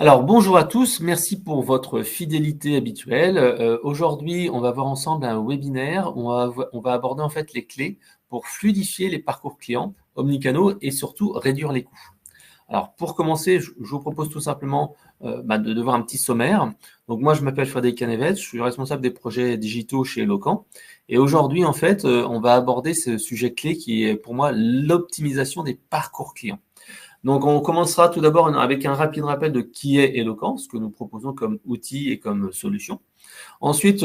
Alors, bonjour à tous, merci pour votre fidélité habituelle. Aujourd'hui, on va voir ensemble un webinaire où on va aborder en fait les clés pour fluidifier les parcours clients omnicanaux et surtout réduire les coûts. Alors, pour commencer, je vous propose tout simplement de voir un petit sommaire. Donc, moi, je m'appelle Frédéric Canevet, je suis responsable des projets digitaux chez Eloquent. Et aujourd'hui, en fait, on va aborder ce sujet clé qui est pour moi l'optimisation des parcours clients. Donc, on commencera tout d'abord avec un rapide rappel de qui est Eloquent, ce que nous proposons comme outil et comme solution. Ensuite,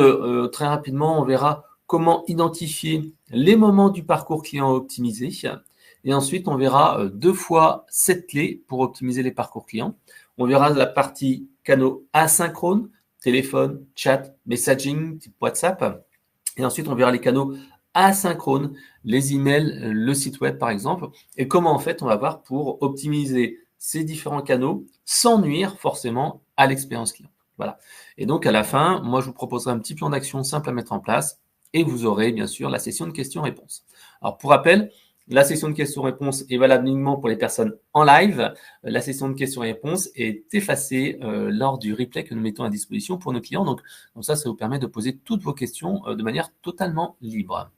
très rapidement, on verra comment identifier les moments du parcours client optimisé. Et ensuite, on verra 2 fois 7 clés pour optimiser les parcours clients. On verra la partie canaux asynchrones, téléphone, chat, messaging, type WhatsApp. Et ensuite, on verra les canaux asynchrones, les emails, le site web par exemple, et comment en fait on va voir pour optimiser ces différents canaux sans nuire forcément à l'expérience client. Voilà. Et donc à la fin, moi je vous proposerai un petit plan d'action simple à mettre en place et vous aurez bien sûr la session de questions-réponses. Alors pour rappel, la session de questions-réponses est valable uniquement pour les personnes en live. La session de questions-réponses est effacée lors du replay que nous mettons à disposition pour nos clients. Donc ça vous permet de poser toutes vos questions de manière totalement libre.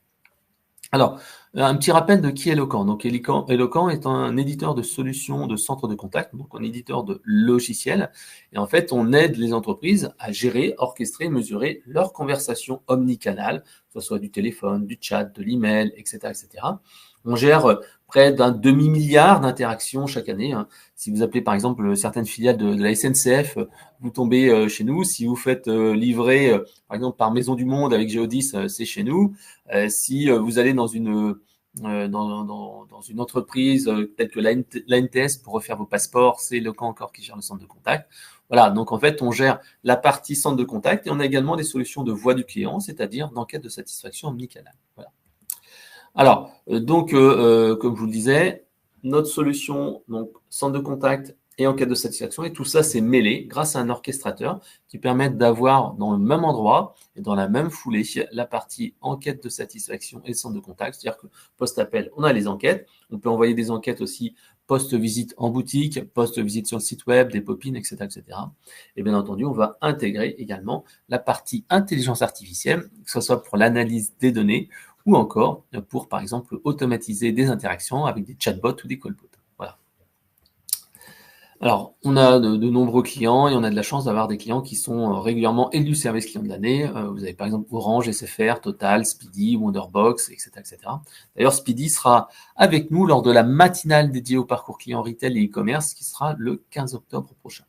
Alors, un petit rappel de qui est Eloquent. Donc, Eloquent est un éditeur de solutions de centre de contact, donc un éditeur de logiciels. Et en fait, on aide les entreprises à gérer, orchestrer, mesurer leurs conversations omnicanales, que ce soit du téléphone, du chat, de l'email, etc., etc. On gère près d'un demi-milliard d'interactions chaque année. Si vous appelez par exemple certaines filiales de la SNCF, vous tombez chez nous. Si vous faites livrer par exemple par Maison du Monde avec Géodis, c'est chez nous. Si vous allez dans une entreprise telle que l'ANTS pour refaire vos passeports, c'est Eloquent encore qui gère le centre de contact. Voilà, donc en fait, on gère la partie centre de contact et on a également des solutions de voix du client, c'est-à-dire d'enquête de satisfaction omnicanale. Voilà. Alors, comme je vous le disais, notre solution, donc centre de contact et enquête de satisfaction, et tout ça, c'est mêlé grâce à un orchestrateur qui permet d'avoir dans le même endroit et dans la même foulée la partie enquête de satisfaction et centre de contact. C'est-à-dire que post-appel, on a les enquêtes. On peut envoyer des enquêtes aussi post-visite en boutique, post-visite sur le site web, des pop-ins, etc., etc. Et bien entendu, on va intégrer également la partie intelligence artificielle, que ce soit pour l'analyse des données ou encore pour, par exemple, automatiser des interactions avec des chatbots ou des callbots. Voilà. Alors, on a de nombreux clients et on a de la chance d'avoir des clients qui sont régulièrement élus service client de l'année. Vous avez par exemple Orange, SFR, Total, Speedy, Wonderbox, etc., etc. D'ailleurs, Speedy sera avec nous lors de la matinale dédiée au parcours client retail et e-commerce qui sera le 15 octobre prochain.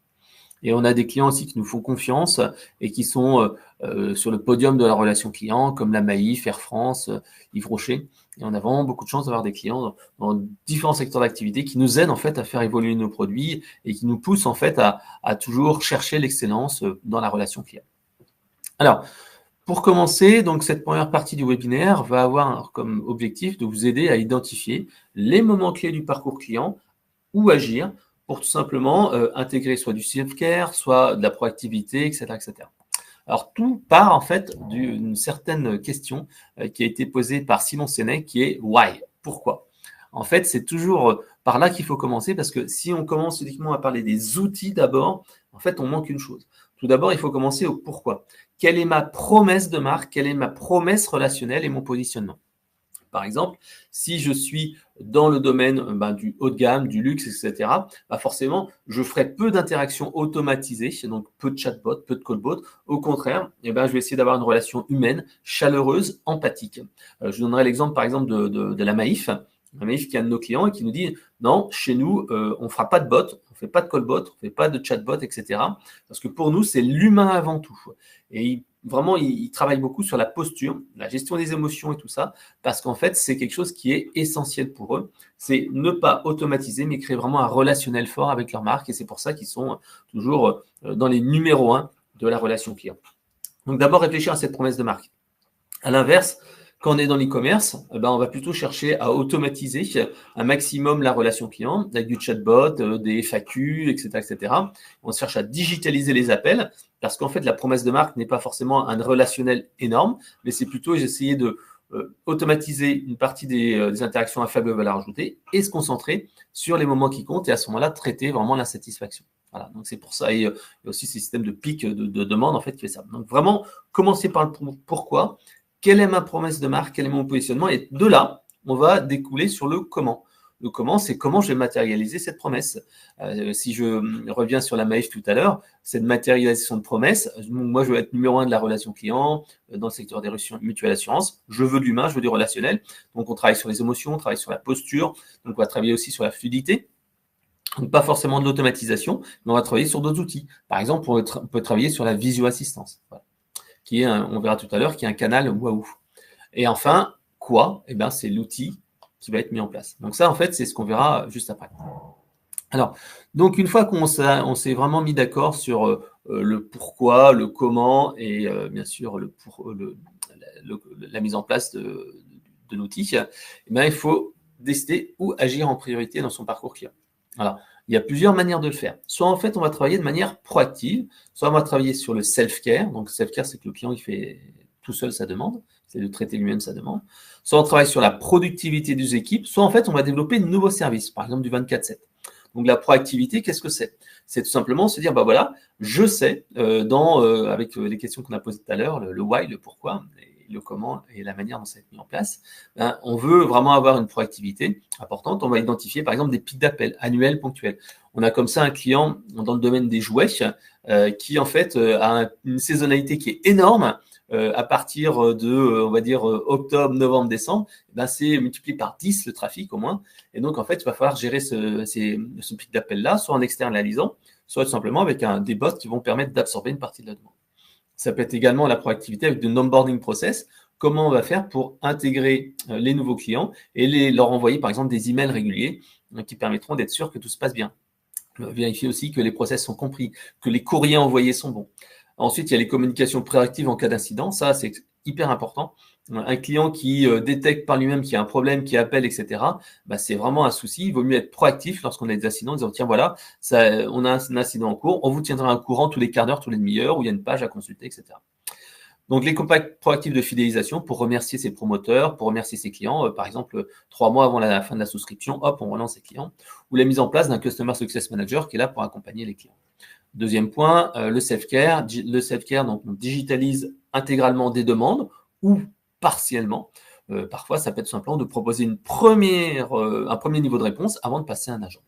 Et on a des clients aussi qui nous font confiance et qui sont sur le podium de la relation client, comme la Maïf, Air France, Yves Rocher. Et on a vraiment beaucoup de chance d'avoir des clients dans différents secteurs d'activité qui nous aident en fait à faire évoluer nos produits et qui nous poussent en fait à toujours chercher l'excellence dans la relation client. Alors, pour commencer, donc cette première partie du webinaire va avoir comme objectif de vous aider à identifier les moments clés du parcours client ou agir pour tout simplement intégrer soit du self-care, soit de la proactivité, etc., etc. Alors, tout part en fait d'une certaine question qui a été posée par Simon Sinek qui est « why ?» Pourquoi ? En fait, c'est toujours par là qu'il faut commencer parce que si on commence uniquement à parler des outils d'abord, en fait, on manque une chose. Tout d'abord, il faut commencer au pourquoi. Quelle est ma promesse de marque ? Quelle est ma promesse relationnelle et mon positionnement ? Par exemple, si je suis dans le domaine du haut de gamme, du luxe, etc., forcément, je ferai peu d'interactions automatisées, donc peu de chatbots, peu de callbots. Au contraire, je vais essayer d'avoir une relation humaine, chaleureuse, empathique. Je donnerai l'exemple, par exemple, de la Maïf. La Maïf qui est un de nos clients et qui nous dit « Non, chez nous, on ne fera pas de bots, on ne fait pas de callbots, on ne fait pas de chatbots, etc. » Parce que pour nous, c'est l'humain avant tout. Et vraiment, il travaille beaucoup sur la posture, la gestion des émotions et tout ça, parce qu'en fait, c'est quelque chose qui est essentiel pour eux. C'est ne pas automatiser, mais créer vraiment un relationnel fort avec leur marque. Et c'est pour ça qu'ils sont toujours dans les numéros 1 de la relation client. Donc d'abord, réfléchir à cette promesse de marque. À l'inverse, quand on est dans l'e-commerce, on va plutôt chercher à automatiser un maximum la relation client avec du chatbot, des FAQ, etc., etc. On cherche à digitaliser les appels parce qu'en fait, la promesse de marque n'est pas forcément un relationnel énorme, mais c'est plutôt essayer de automatiser une partie des interactions à faible valeur ajoutée et se concentrer sur les moments qui comptent et à ce moment-là, traiter vraiment l'insatisfaction. Voilà, donc c'est pour ça. Et il y a aussi ces systèmes de pic de demande en fait qui fait ça. Donc vraiment, commencer par le pourquoi. Quelle est ma promesse de marque? Quel est mon positionnement? Et de là, on va découler sur le comment. Le comment, c'est comment je vais matérialiser cette promesse. Si je reviens sur la Maïf tout à l'heure, cette matérialisation de promesse, moi je veux être numéro 1 de la relation client dans le secteur des mutuelles assurances. Je veux de l'humain, je veux du relationnel. Donc on travaille sur les émotions, on travaille sur la posture, donc on va travailler aussi sur la fluidité. Donc pas forcément de l'automatisation, mais on va travailler sur d'autres outils. Par exemple, on peut travailler sur la visio-assistance, voilà, qui est, on verra tout à l'heure, qui est un canal waouh. Et enfin, quoi? Eh bien, c'est l'outil qui va être mis en place. Donc ça, en fait, c'est ce qu'on verra juste après. Alors, donc une fois qu'on s'est vraiment mis d'accord sur le pourquoi, le comment et bien sûr la mise en place de l'outil, eh bien, il faut décider où agir en priorité dans son parcours client. Alors, il y a plusieurs manières de le faire. Soit en fait, on va travailler de manière proactive, soit on va travailler sur le self-care. Donc, self-care, c'est que le client il fait tout seul sa demande, c'est de traiter lui-même sa demande. Soit on travaille sur la productivité des équipes, soit en fait, on va développer de nouveaux services, par exemple du 24/7. Donc, la proactivité, qu'est-ce que c'est? C'est tout simplement se dire, bah voilà, je sais, avec les questions qu'on a posées tout à l'heure, le why, le pourquoi, le comment et la manière dont ça va être mis en place, ben, on veut vraiment avoir une proactivité importante. On va identifier, par exemple, des pics d'appel annuels, ponctuels. On a comme ça un client dans le domaine des jouets qui, en fait, a une saisonnalité qui est énorme. À partir de, on va dire, octobre, novembre, décembre, ben, c'est multiplié par 10 le trafic au moins. Et donc, en fait, il va falloir gérer ce pic d'appel-là, soit en externalisant, soit tout simplement avec des bots qui vont permettre d'absorber une partie de la demande. Ça peut être également la proactivité avec de l'onboarding process. Comment on va faire pour intégrer les nouveaux clients et leur envoyer, par exemple, des emails réguliers qui permettront d'être sûr que tout se passe bien. Vérifier aussi que les process sont compris, que les courriers envoyés sont bons. Ensuite, il y a les communications préactives en cas d'incident. Ça, c'est hyper important. Un client qui détecte par lui-même qu'il y a un problème, qui appelle, etc., bah, c'est vraiment un souci. Il vaut mieux être proactif lorsqu'on a des incidents en disant, tiens, voilà, on a un incident en cours, on vous tiendra au courant tous les quarts d'heure, tous les demi-heures, où il y a une page à consulter, etc. Donc, les campagnes proactives de fidélisation pour remercier ses promoteurs, pour remercier ses clients. Par exemple, 3 mois avant la fin de la souscription, hop, on relance ses clients. Ou la mise en place d'un Customer Success Manager qui est là pour accompagner les clients. Deuxième point, le self-care. Le self-care, donc, on digitalise intégralement des demandes ou partiellement. Parfois, ça peut être simplement de proposer un premier niveau de réponse avant de passer à un agent.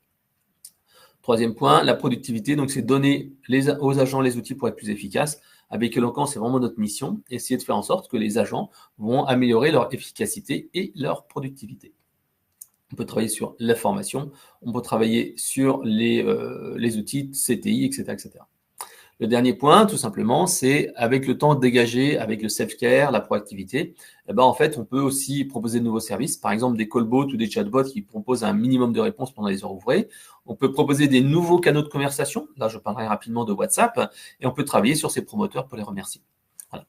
Troisième point, la productivité. Donc, c'est donner aux agents les outils pour être plus efficaces. Avec Eloquent, c'est vraiment notre mission, essayer de faire en sorte que les agents vont améliorer leur efficacité et leur productivité. On peut travailler sur la formation, on peut travailler sur les outils CTI, etc., etc. Le dernier point, tout simplement, c'est avec le temps dégagé, avec le self-care, la proactivité, eh ben, en fait, on peut aussi proposer de nouveaux services, par exemple des callbots ou des chatbots qui proposent un minimum de réponses pendant les heures ouvrées. On peut proposer des nouveaux canaux de conversation. Là, je parlerai rapidement de WhatsApp. Et on peut travailler sur ces promoteurs pour les remercier. Voilà.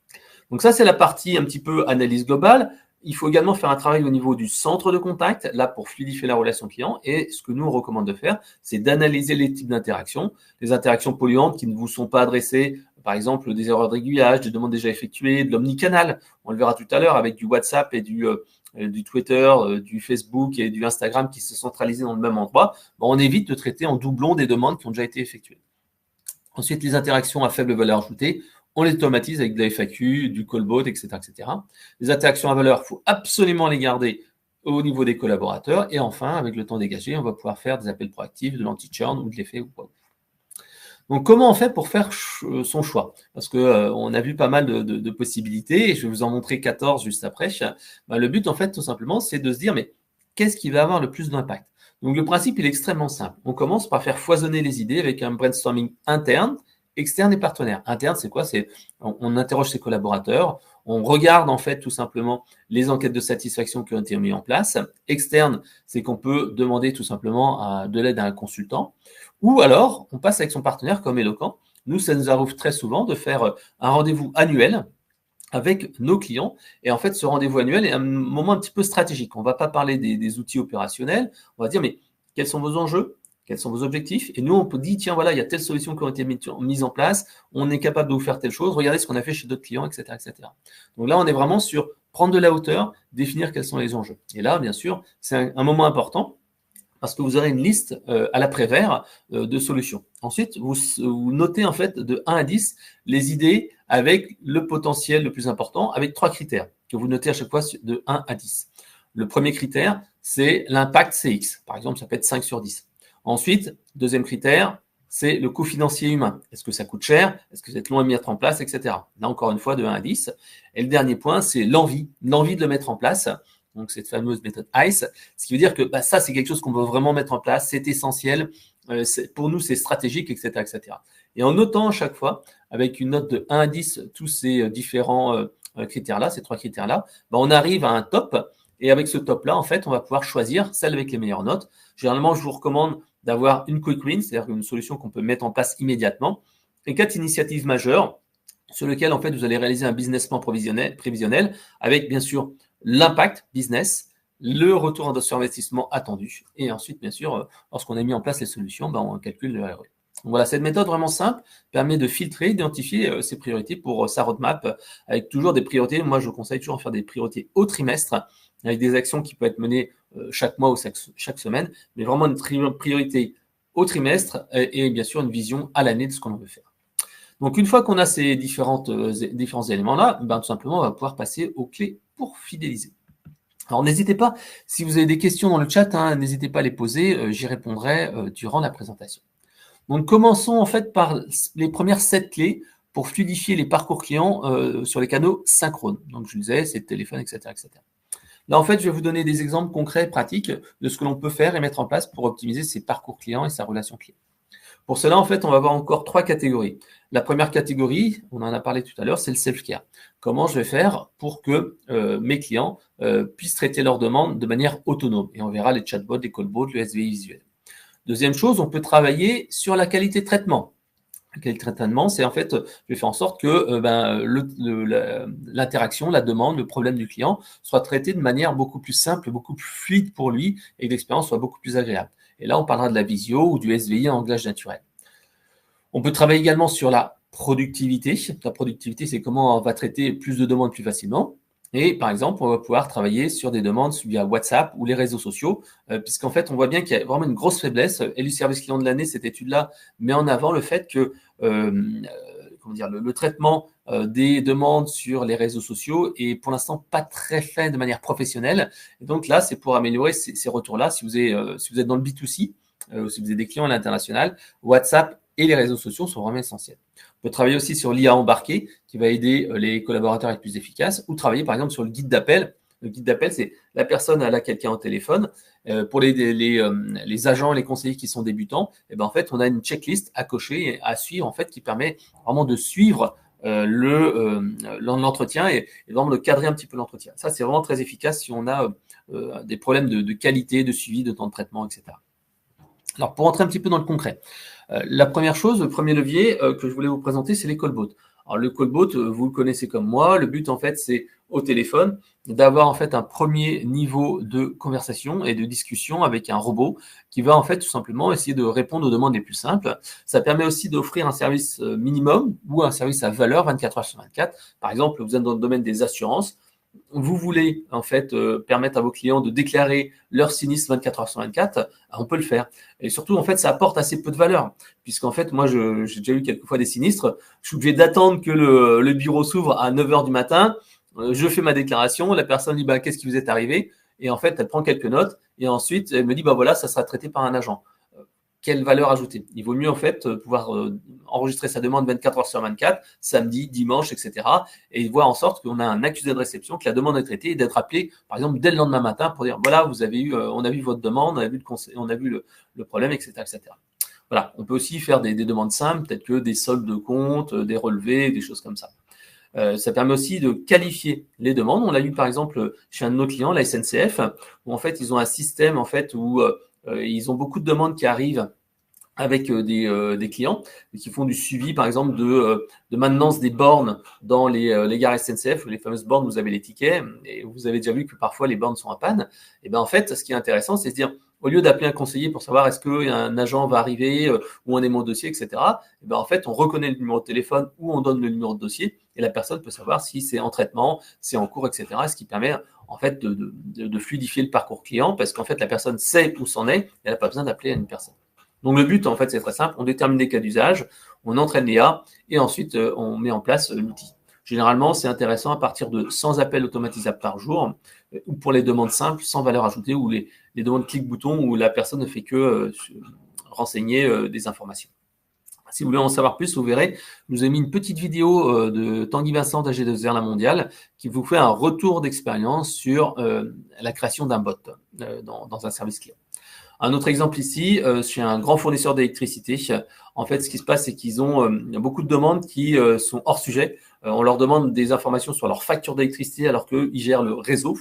Donc ça, c'est la partie un petit peu analyse globale. Il faut également faire un travail au niveau du centre de contact, là pour fluidifier la relation client. Et ce que nous, on recommande de faire, c'est d'analyser les types d'interactions, les interactions polluantes qui ne vous sont pas adressées, par exemple des erreurs de régulage, des demandes déjà effectuées, de l'omnicanal. On le verra tout à l'heure avec du WhatsApp et du Twitter, du Facebook et du Instagram qui se centralisent dans le même endroit. Bon, on évite de traiter en doublon des demandes qui ont déjà été effectuées. Ensuite, les interactions à faible valeur ajoutée, on les automatise avec de la FAQ, du callbot, etc., etc. Les interactions à valeur, il faut absolument les garder au niveau des collaborateurs. Et enfin, avec le temps dégagé, on va pouvoir faire des appels proactifs, de l'anti-churn ou de l'effet ou quoi. Donc, comment on fait pour faire son choix? Parce que on a vu pas mal de possibilités et je vais vous en montrer 14 juste après. Ben, le but, en fait, tout simplement, c'est de se dire, mais qu'est-ce qui va avoir le plus d'impact? Donc, le principe, il est extrêmement simple. On commence par faire foisonner les idées avec un brainstorming interne, externe et partenaire. Interne, c'est quoi? C'est on interroge ses collaborateurs, on regarde en fait tout simplement les enquêtes de satisfaction qui ont été mises en place. Externe, c'est qu'on peut demander tout simplement de l'aide à un consultant. Ou alors, on passe avec son partenaire comme Eloquent. Nous, ça nous arrive très souvent de faire un rendez-vous annuel avec nos clients. Et en fait, ce rendez-vous annuel est un moment un petit peu stratégique. On ne va pas parler des outils opérationnels. On va dire, mais quels sont vos enjeux? Quels sont vos objectifs? Et nous, on peut dire, tiens, voilà, il y a telle solution qui a été mise en place. On est capable de vous faire telle chose. Regardez ce qu'on a fait chez d'autres clients, etc., etc. Donc là, on est vraiment sur prendre de la hauteur, définir quels sont les enjeux. Et là, bien sûr, c'est un moment important parce que vous aurez une liste à l'après-vert de solutions. Ensuite, vous notez en fait de 1 à 10 les idées avec le potentiel le plus important, avec 3 critères que vous notez à chaque fois de 1 à 10. Le premier critère, c'est l'impact CX. Par exemple, ça peut être 5 sur 10. Ensuite, deuxième critère, c'est le coût financier humain. Est-ce que ça coûte cher? Est-ce que c'est long à mettre en place, etc. Là, encore une fois, de 1 à 10. Et le dernier point, c'est l'envie de le mettre en place. Donc, cette fameuse méthode ICE, ce qui veut dire que ça, c'est quelque chose qu'on veut vraiment mettre en place, c'est essentiel, pour nous, c'est stratégique, etc., etc. Et en notant à chaque fois, avec une note de 1 à 10, tous ces différents critères-là, ces 3 critères-là, on arrive à un top. Et avec ce top-là, en fait, on va pouvoir choisir celle avec les meilleures notes. Généralement, je vous recommande d'avoir une quick win, c'est-à-dire une solution qu'on peut mettre en place immédiatement, et 4 initiatives majeures sur lesquelles, en fait, vous allez réaliser un business plan prévisionnel avec, bien sûr, l'impact business, le retour sur investissement attendu, et ensuite, bien sûr, lorsqu'on a mis en place les solutions, on calcule le ROI. Donc voilà, cette méthode vraiment simple permet de filtrer, d'identifier ses priorités pour sa roadmap, avec toujours des priorités. Moi, je vous conseille toujours de faire des priorités au trimestre, avec des actions qui peuvent être menées chaque mois ou chaque semaine, mais vraiment une priorité au trimestre et bien sûr une vision à l'année de ce qu'on veut faire. Donc, une fois qu'on a ces différents éléments-là, tout simplement, on va pouvoir passer aux clés pour fidéliser. Alors, n'hésitez pas, si vous avez des questions dans le chat, n'hésitez pas à les poser, j'y répondrai durant la présentation. Donc, commençons en fait par les premières 7 clés pour fluidifier les parcours clients sur les canaux synchrones. Donc, je le disais, c'est le téléphone, etc., etc. Là, en fait, je vais vous donner des exemples concrets, pratiques de ce que l'on peut faire et mettre en place pour optimiser ses parcours clients et sa relation client. Pour cela, en fait, on va avoir encore 3 catégories. La première catégorie, on en a parlé tout à l'heure, c'est le self-care. Comment je vais faire pour que mes clients puissent traiter leurs demandes de manière autonome? Et on verra les chatbots, les callbots, le SVI visuel. Deuxième chose, on peut travailler sur la qualité de traitement. La qualité de traitement, c'est en fait, je vais faire en sorte que l'interaction, la demande, le problème du client soit traité de manière beaucoup plus simple, beaucoup plus fluide pour lui et que l'expérience soit beaucoup plus agréable. Et là, on parlera de la visio ou du SVI en langage naturel. On peut travailler également sur la productivité. La productivité, c'est comment on va traiter plus de demandes plus facilement. Et par exemple, on va pouvoir travailler sur des demandes via WhatsApp ou les réseaux sociaux, puisqu'en fait, on voit bien qu'il y a vraiment une grosse faiblesse. Et le service client de l'année, cette étude-là, met en avant le fait que le traitement des demandes sur les réseaux sociaux est pour l'instant pas très fait de manière professionnelle. Et donc là, c'est pour améliorer ces retours-là. Si vous êtes dans le B2C, si vous avez des clients à l'international, WhatsApp et les réseaux sociaux sont vraiment essentiels. On peut travailler aussi sur l'IA embarqué qui va aider les collaborateurs à être plus efficaces, ou travailler par exemple sur le guide d'appel. Le guide d'appel, c'est la personne à laquelle quelqu'un au téléphone. Pour les agents, les conseillers qui sont débutants, en fait, on a une checklist à cocher et à suivre en fait qui permet vraiment de suivre l'entretien et vraiment de cadrer un petit peu l'entretien. Ça, c'est vraiment très efficace si on a des problèmes de qualité, de suivi, de temps de traitement, etc. Alors, pour entrer un petit peu dans le concret, la première chose, le premier levier que je voulais vous présenter, c'est les callbots. Alors, le callbot, vous le connaissez comme moi. Le but, en fait, c'est au téléphone d'avoir en fait un premier niveau de conversation et de discussion avec un robot qui va en fait tout simplement essayer de répondre aux demandes les plus simples. Ça permet aussi d'offrir un service minimum ou un service à valeur 24 heures sur 24. Par exemple, vous êtes dans le domaine des assurances. Vous voulez en fait permettre à vos clients de déclarer leur sinistre 24 heures sur 24, on peut le faire. Et surtout, en fait, ça apporte assez peu de valeur, puisqu'en fait, moi, j'ai déjà eu quelques fois des sinistres. Je suis obligé d'attendre que le bureau s'ouvre à 9 heures du matin. Je fais ma déclaration. La personne dit qu'est-ce qui vous est arrivé? Et en fait, elle prend quelques notes et ensuite elle me dit voilà, ça sera traité par un agent. Quelle valeur ajoutée? Il vaut mieux en fait pouvoir enregistrer sa demande 24 heures sur 24, samedi, dimanche, etc. et voir en sorte qu'on a un accusé de réception, que la demande est traitée et d'être appelé, par exemple, dès le lendemain matin pour dire voilà, vous avez eu, on a vu votre demande, on a vu le problème, etc., etc. Voilà, on peut aussi faire des demandes simples, peut-être que des soldes de compte, des relevés, des choses comme ça. Ça permet aussi de qualifier les demandes. On l'a vu par exemple chez un de nos clients, la SNCF, où en fait ils ont un système en fait où ils ont beaucoup de demandes qui arrivent avec des clients qui font du suivi, par exemple, de maintenance des bornes dans les gares SNCF, les fameuses bornes où vous avez les tickets, et vous avez déjà vu que parfois les bornes sont en panne. Et en fait, ce qui est intéressant, c'est de se dire, au lieu d'appeler un conseiller pour savoir est-ce qu'un agent va arriver, où en est mon dossier, etc., en fait, on reconnaît le numéro de téléphone ou on donne le numéro de dossier. et la personne peut savoir si c'est en traitement, c'est en cours, etc. Ce qui permet en fait de fluidifier le parcours client parce qu'en fait la personne sait où c'en est et elle n'a pas besoin d'appeler une personne. Donc le but en fait c'est très simple, on détermine des cas d'usage, on entraîne l'IA et ensuite on met en place l'outil. Généralement c'est intéressant à partir de 100 appels automatisables par jour ou pour les demandes simples sans valeur ajoutée ou les demandes clic-bouton où la personne ne fait que renseigner des informations. Si vous voulez en savoir plus, vous verrez, je vous ai mis une petite vidéo de Tanguy Vincent d'AG2R La Mondiale qui vous fait un retour d'expérience sur la création d'un bot dans un service client. Un autre exemple ici, chez un grand fournisseur d'électricité, en fait, ce qui se passe, c'est qu'ils ont beaucoup de demandes qui sont hors sujet. On leur demande des informations sur leur facture d'électricité alors qu'ils gèrent le réseau.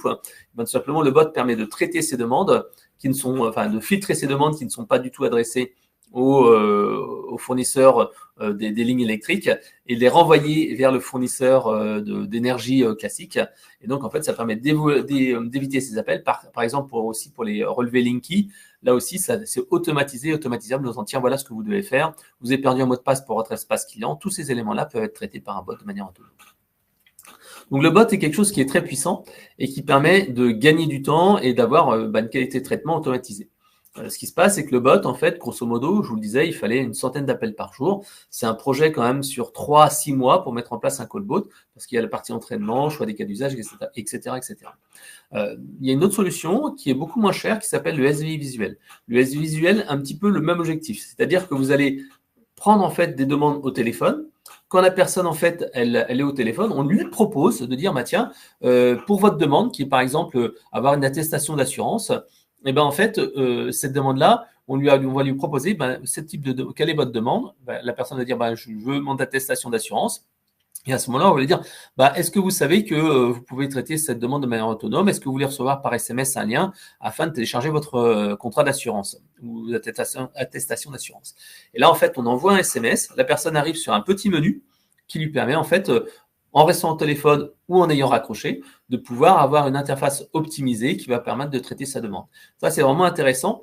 Tout simplement, le bot permet de traiter ces demandes de filtrer ces demandes qui ne sont pas du tout adressées aux fournisseurs des lignes électriques et les renvoyer vers le fournisseur d'énergie classique. Et donc, en fait, ça permet d'éviter ces appels. Par exemple, pour les relevés Linky, là aussi, c'est automatisé, automatisable. Nous en tiens, voilà ce que vous devez faire. Vous avez perdu un mot de passe pour votre espace client. Tous ces éléments-là peuvent être traités par un bot de manière autonome. Donc, le bot est quelque chose qui est très puissant et qui permet de gagner du temps et d'avoir une qualité de traitement automatisée. Ce qui se passe, c'est que le bot, en fait, grosso modo, je vous le disais, il fallait une centaine d'appels par jour. C'est un projet quand même sur 3 à 6 mois pour mettre en place un callbot, parce qu'il y a la partie entraînement, choix des cas d'usage, etc. Il y a une autre solution qui est beaucoup moins chère, qui s'appelle le SVI visuel. Le SVI visuel a un petit peu le même objectif, c'est-à-dire que vous allez prendre en fait des demandes au téléphone. Quand la personne, en fait, elle est au téléphone, on lui propose de dire, tiens, pour votre demande, qui est par exemple avoir une attestation d'assurance, et en fait, cette demande-là, on va lui proposer ce type quelle est votre demande. La personne va dire je veux mon attestation d'assurance. Et à ce moment-là, on va lui dire est-ce que vous savez que vous pouvez traiter cette demande de manière autonome? Est-ce que vous voulez recevoir par SMS un lien afin de télécharger votre contrat d'assurance ou attestation d'assurance? Et là, en fait, on envoie un SMS. La personne arrive sur un petit menu qui lui permet en fait en restant au téléphone ou en ayant raccroché, de pouvoir avoir une interface optimisée qui va permettre de traiter sa demande. Ça, c'est vraiment intéressant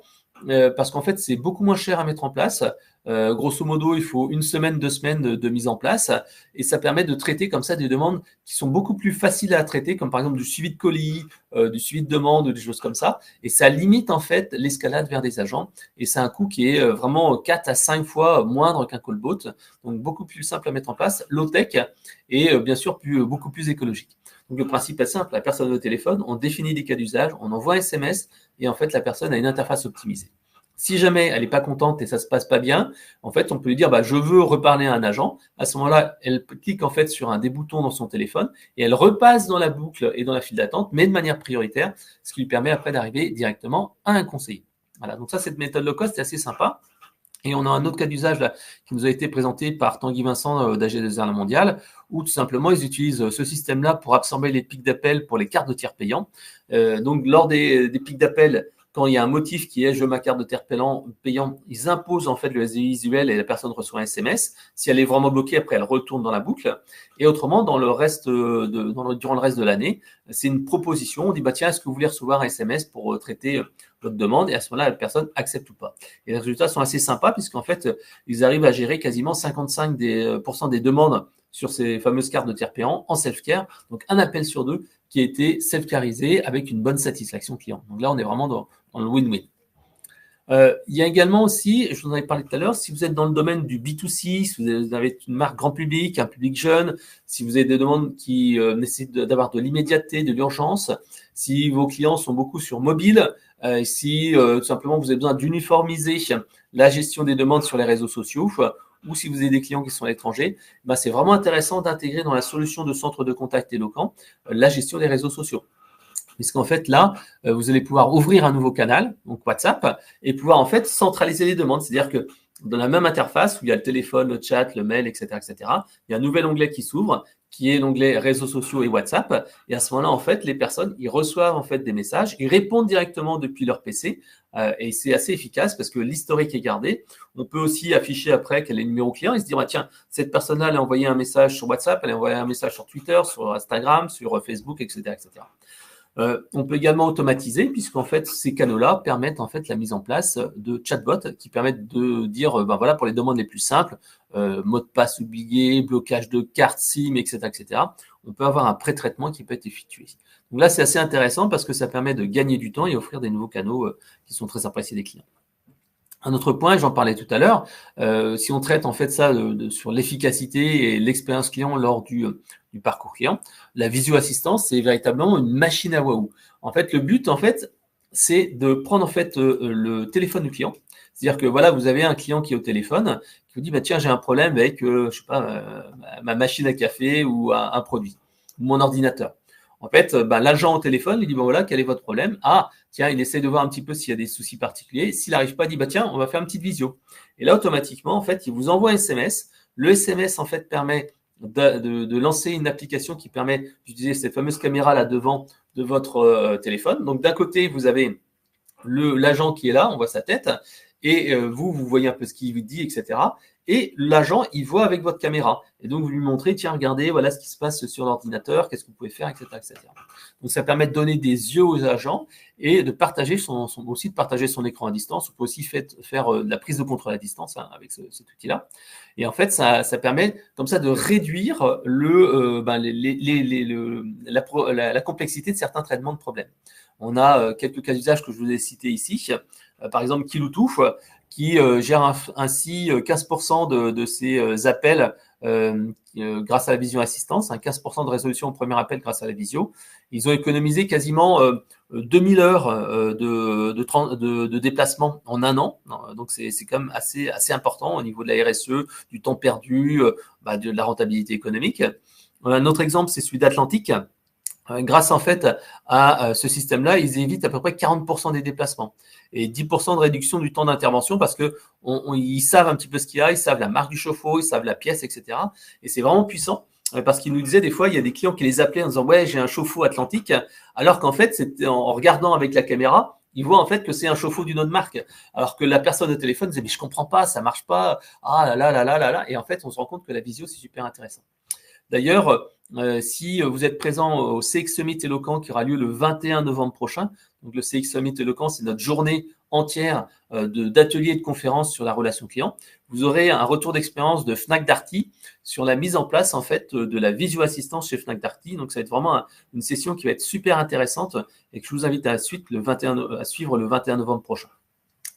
parce qu'en fait, c'est beaucoup moins cher à mettre en place. Grosso modo, il faut 1 semaine, 2 semaines de mise en place et ça permet de traiter comme ça des demandes qui sont beaucoup plus faciles à traiter, comme par exemple du suivi de colis, du suivi de demande, des choses comme ça. Et ça limite en fait l'escalade vers des agents et c'est un coût qui est vraiment 4 à 5 fois moindre qu'un callbot, donc beaucoup plus simple à mettre en place, low-tech et bien sûr beaucoup plus écologique. Donc le principe est simple, la personne au téléphone, on définit des cas d'usage, on envoie un SMS et en fait la personne a une interface optimisée. Si jamais elle n'est pas contente et ça se passe pas bien, en fait, on peut lui dire je veux reparler à un agent. À ce moment-là, elle clique en fait sur un des boutons dans son téléphone et elle repasse dans la boucle et dans la file d'attente, mais de manière prioritaire, ce qui lui permet après d'arriver directement à un conseiller. Voilà, donc ça, cette méthode low cost est assez sympa. Et on a un autre cas d'usage là qui nous a été présenté par Tanguy Vincent d'AG2R La Mondiale, où tout simplement ils utilisent ce système-là pour absorber les pics d'appel pour les cartes de tiers payants. Donc lors des pics d'appel, quand il y a un motif qui est « je veux ma carte de tiers payant », ils imposent en fait le SVI visuel et la personne reçoit un SMS. Si elle est vraiment bloquée, après elle retourne dans la boucle. Et autrement, durant le reste de l'année, c'est une proposition. On dit tiens, est-ce que vous voulez recevoir un SMS pour traiter votre demande? Et à ce moment-là, la personne accepte ou pas. Et les résultats sont assez sympas puisqu'en fait, ils arrivent à gérer quasiment 55% des demandes sur ces fameuses cartes de tiers payants en self-care. Donc, un appel sur 2 qui a été self-carisé avec une bonne satisfaction client. Donc là, on est vraiment dans le win-win. Il y a également aussi, je vous en avais parlé tout à l'heure, si vous êtes dans le domaine du B2C, si vous avez une marque grand public, un public jeune, si vous avez des demandes qui nécessitent d'avoir de l'immédiateté, de l'urgence, si vos clients sont beaucoup sur mobile, si tout simplement vous avez besoin d'uniformiser la gestion des demandes sur les réseaux sociaux, ou si vous avez des clients qui sont à l'étranger, c'est vraiment intéressant d'intégrer dans la solution de centre de contact éloquent la gestion des réseaux sociaux. Puisqu'en fait, là, vous allez pouvoir ouvrir un nouveau canal, donc WhatsApp, et pouvoir en fait centraliser les demandes. C'est-à-dire que dans la même interface où il y a le téléphone, le chat, le mail, etc., il y a un nouvel onglet qui s'ouvre, qui est l'onglet réseaux sociaux et WhatsApp. Et à ce moment-là, en fait, les personnes, ils reçoivent en fait des messages, ils répondent directement depuis leur PC, et c'est assez efficace parce que l'historique est gardé. On peut aussi afficher après quel est le numéro client et se dire tiens, cette personne-là, elle a envoyé un message sur WhatsApp, elle a envoyé un message sur Twitter, sur Instagram, sur Facebook, etc., etc. On peut également automatiser, puisqu'en fait, ces canaux-là permettent en fait la mise en place de chatbots qui permettent de dire, voilà, pour les demandes les plus simples, mot de passe oublié, blocage de carte SIM, etc., etc. On peut avoir un pré-traitement qui peut être effectué. Donc là, c'est assez intéressant parce que ça permet de gagner du temps et offrir des nouveaux canaux qui sont très appréciés des clients. Un autre point, j'en parlais tout à l'heure, si on traite en fait ça sur l'efficacité et l'expérience client lors du parcours client, la visio-assistance, c'est véritablement une machine à waouh. En fait, le but, en fait, c'est de prendre en fait le téléphone du client. C'est-à-dire que voilà, vous avez un client qui est au téléphone, qui vous dit bah tiens, j'ai un problème avec je sais pas ma machine à café ou un produit, ou mon ordinateur. En fait, l'agent au téléphone, il dit, bon voilà, quel est votre problème? Ah, tiens, il essaie de voir un petit peu s'il y a des soucis particuliers. S'il n'arrive pas, il dit, bah tiens, on va faire une petite visio. Et là, automatiquement, en fait, il vous envoie un SMS. Le SMS, en fait, permet de lancer une application qui permet d'utiliser cette fameuse caméra là devant de votre téléphone. Donc, d'un côté, vous avez l'agent qui est là, on voit sa tête, et vous voyez un peu ce qu'il vous dit, etc. Et l'agent, il voit avec votre caméra. Et donc, vous lui montrez, tiens, regardez, voilà ce qui se passe sur l'ordinateur, qu'est-ce que vous pouvez faire, etc., etc. Donc, ça permet de donner des yeux aux agents et de partager aussi de partager son écran à distance. On peut aussi faire de la prise de contrôle à distance avec cet outil-là. Et en fait, ça permet comme ça de réduire la complexité de certains traitements de problèmes. On a quelques cas d'usage que je vous ai cités ici. Par exemple, Kiloutou, qui gère ainsi 15% de ses appels grâce à la visio assistance, 15% de résolution au premier appel grâce à la visio. Ils ont économisé quasiment 2000 heures de déplacement en un an. Donc, c'est quand même assez important au niveau de la RSE, du temps perdu, de la rentabilité économique. Un autre exemple, c'est celui d'Atlantique. Grâce en fait à ce système-là, ils évitent à peu près 40% des déplacements et 10% de réduction du temps d'intervention parce que ils savent un petit peu ce qu'il y a, ils savent la marque du chauffe-eau, ils savent la pièce, etc. Et c'est vraiment puissant parce qu'ils nous disaient des fois, il y a des clients qui les appelaient en disant ouais, j'ai un chauffe-eau Atlantique, alors qu'en fait, c'était en regardant avec la caméra, ils voient en fait que c'est un chauffe-eau d'une autre marque, alors que la personne au téléphone disait mais je comprends pas, ça marche pas, ah là là là là là, et en fait, on se rend compte que la visio c'est super intéressant. D'ailleurs, si vous êtes présent au CX Summit Eloquent qui aura lieu le 21 novembre prochain, donc le CX Summit Eloquent, c'est notre journée entière d'ateliers et de conférences sur la relation client. Vous aurez un retour d'expérience de Fnac Darty sur la mise en place en fait de la visio-assistance chez Fnac Darty. Donc ça va être vraiment une session qui va être super intéressante et que je vous invite à suivre le 21 novembre prochain.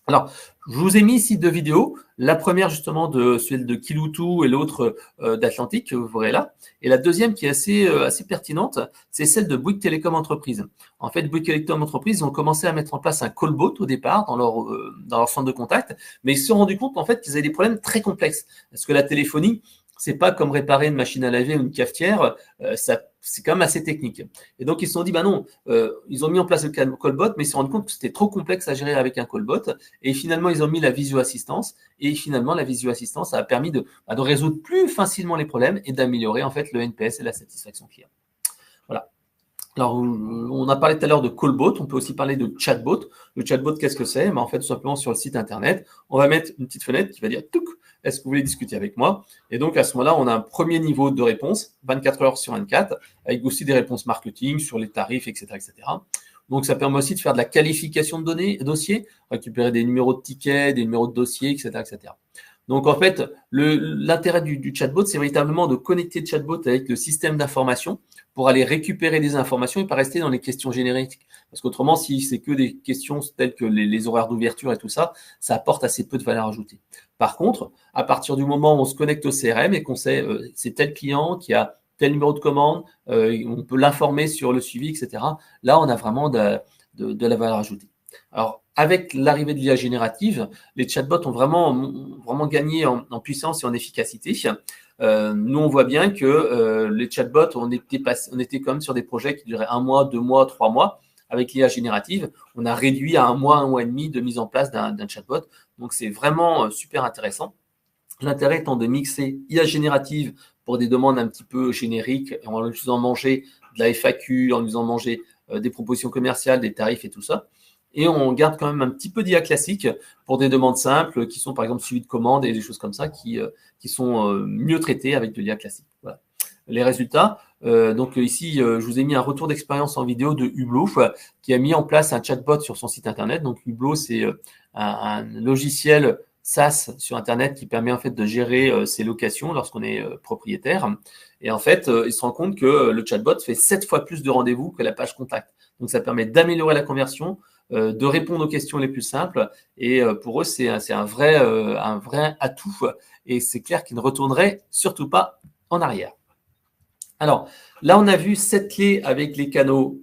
Alors, je vous ai mis ici deux vidéos. La première, justement, de celle de Kiloutou et l'autre d'Atlantique, que vous verrez là. Et la deuxième, qui est assez pertinente, c'est celle de Bouygues Télécom Entreprise. En fait, Bouygues Télécom Entreprise, ils ont commencé à mettre en place un callbot au départ dans leur centre de contact, mais ils se sont rendus compte, en fait, qu'ils avaient des problèmes très complexes. Parce que la téléphonie, c'est pas comme réparer une machine à laver ou une cafetière, c'est quand même assez technique. Et donc, ils se sont dit, non, ils ont mis en place le callbot, mais ils se sont rendus compte que c'était trop complexe à gérer avec un callbot. Et finalement, ils ont mis la visio-assistance. Et finalement, la visio-assistance a permis de résoudre plus facilement les problèmes et d'améliorer en fait le NPS et la satisfaction client. Voilà. Alors, on a parlé tout à l'heure de callbot, on peut aussi parler de chatbot. Le chatbot, qu'est-ce que c'est? En fait, tout simplement sur le site internet, on va mettre une petite fenêtre qui va dire « Touc, est-ce que vous voulez discuter avec moi ?» Et donc, à ce moment-là, on a un premier niveau de réponse, 24 heures sur 24, avec aussi des réponses marketing sur les tarifs, etc., etc. Donc, ça permet aussi de faire de la qualification de dossiers, récupérer des numéros de tickets, des numéros de dossiers, etc., etc. Donc, en fait, l'intérêt du chatbot, c'est véritablement de connecter le chatbot avec le système d'information pour aller récupérer des informations et pas rester dans les questions génériques. Parce qu'autrement, si c'est que des questions telles que les horaires d'ouverture et tout ça, ça apporte assez peu de valeur ajoutée. Par contre, à partir du moment où on se connecte au CRM et qu'on sait c'est tel client qui a tel numéro de commande, on peut l'informer sur le suivi, etc. Là, on a vraiment de la valeur ajoutée. Alors, avec l'arrivée de l'IA générative, les chatbots ont vraiment gagné en puissance et en efficacité. Nous, on voit bien que les chatbots, on était quand même sur des projets qui duraient 1 mois, 2 mois, 3 mois. Avec l'IA générative, on a réduit à 1 mois et demi de mise en place d'un chatbot. Donc, c'est vraiment super intéressant. L'intérêt étant de mixer IA générative pour des demandes un petit peu génériques, en lui faisant manger de la FAQ, en lui faisant manger des propositions commerciales, des tarifs et tout ça. Et on garde quand même un petit peu d'IA classique pour des demandes simples qui sont par exemple suivi de commandes et des choses comme ça qui sont mieux traitées avec de l'IA classique. Voilà. Les résultats, Donc ici, je vous ai mis un retour d'expérience en vidéo de Hublot qui a mis en place un chatbot sur son site internet. Donc Hublot, c'est un logiciel SaaS sur internet qui permet en fait de gérer ses locations lorsqu'on est propriétaire. Et en fait, il se rend compte que le chatbot fait 7 fois plus de rendez-vous que la page contact. Donc ça permet d'améliorer la conversion, de répondre aux questions les plus simples. Et pour eux, c'est un vrai atout. Et c'est clair qu'ils ne retourneraient surtout pas en arrière. Alors, là, on a vu 7 clés avec les canaux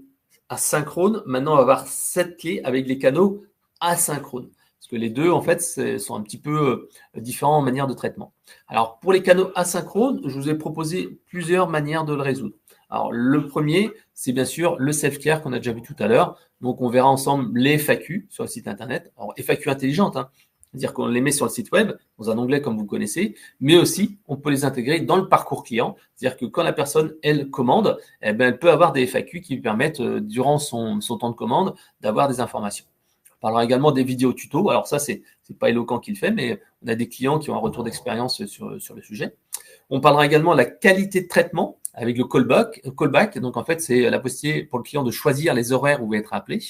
asynchrones. Maintenant, on va voir 7 clés avec les canaux asynchrones. Parce que les deux, en fait, sont un petit peu différents en manière de traitement. Alors, pour les canaux asynchrones, je vous ai proposé plusieurs manières de le résoudre. Alors, le premier, c'est bien sûr le self-care qu'on a déjà vu tout à l'heure. Donc, on verra ensemble les FAQ sur le site internet. Alors, FAQ intelligentes, hein. C'est-à-dire qu'on les met sur le site web, dans un onglet comme vous connaissez, mais aussi on peut les intégrer dans le parcours client. C'est-à-dire que quand la personne, elle commande, eh ben, elle peut avoir des FAQ qui lui permettent, durant son temps de commande, d'avoir des informations. On parlera également des vidéos tutos. Alors ça, c'est pas Eloquent qui le fait, mais on a des clients qui ont un retour d'expérience sur le sujet. On parlera également de la qualité de traitement avec le callback. Donc en fait, c'est la possibilité pour le client de choisir les horaires où il va être appelé.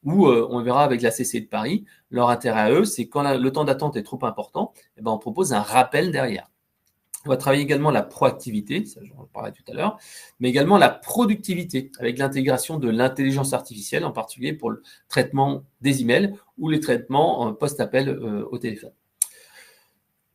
Ou on verra avec la CCI de Paris, leur intérêt à eux, c'est quand le temps d'attente est trop important, eh ben on propose un rappel derrière. On va travailler également la proactivité, ça j'en parlerai tout à l'heure, mais également la productivité avec l'intégration de l'intelligence artificielle, en particulier pour le traitement des emails ou les traitements post-appel au téléphone.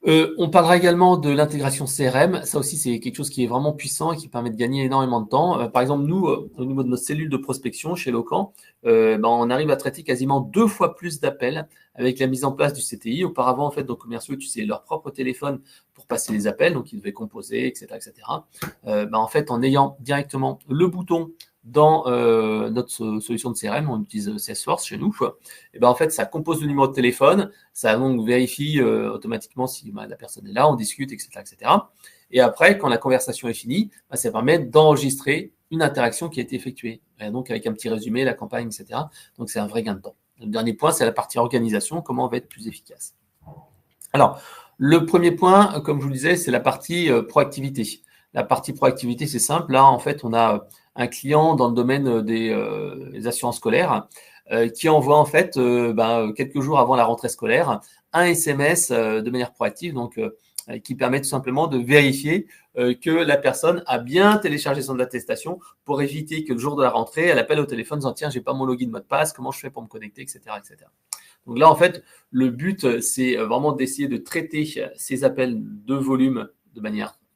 On parlera également de l'intégration CRM. Ça aussi, c'est quelque chose qui est vraiment puissant et qui permet de gagner énormément de temps. Par exemple, nous, au niveau de notre cellule de prospection chez Eloquent, on arrive à traiter quasiment 2 fois plus d'appels avec la mise en place du CTI. Auparavant, en fait, nos commerciaux utilisaient leur propre téléphone pour passer les appels, donc ils devaient composer, etc., etc. En fait, en ayant directement le bouton dans notre solution de CRM, on utilise Salesforce chez nous, et en fait, ça compose le numéro de téléphone, ça donc vérifie automatiquement si la personne est là, on discute, etc., etc. Et après, quand la conversation est finie, ça permet d'enregistrer une interaction qui a été effectuée. Et donc, avec un petit résumé, la campagne, etc. Donc, c'est un vrai gain de temps. Le dernier point, c'est la partie organisation, comment on va être plus efficace. Alors, le premier point, comme je vous le disais, c'est la partie proactivité. La partie proactivité, c'est simple. Là, en fait, on a un client dans le domaine des assurances scolaires qui envoie en fait quelques jours avant la rentrée scolaire un SMS de manière proactive, donc qui permet tout simplement de vérifier que la personne a bien téléchargé son attestation pour éviter que le jour de la rentrée, elle appelle au téléphone en disant tiens, j'ai pas mon login mot de passe, comment je fais pour me connecter, etc., etc. Donc là, en fait, le but, c'est vraiment d'essayer de traiter ces appels de volume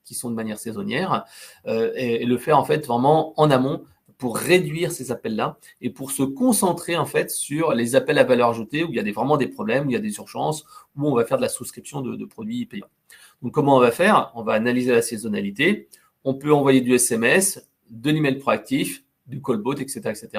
qui sont de manière saisonnière et le faire en fait vraiment en amont pour réduire ces appels-là et pour se concentrer en fait sur les appels à valeur ajoutée où il y a vraiment des problèmes, où il y a des urgences, où on va faire de la souscription de produits payants. Donc comment on va faire? On va analyser la saisonnalité. On peut envoyer du SMS, de l'email proactif, du callbot, etc., etc.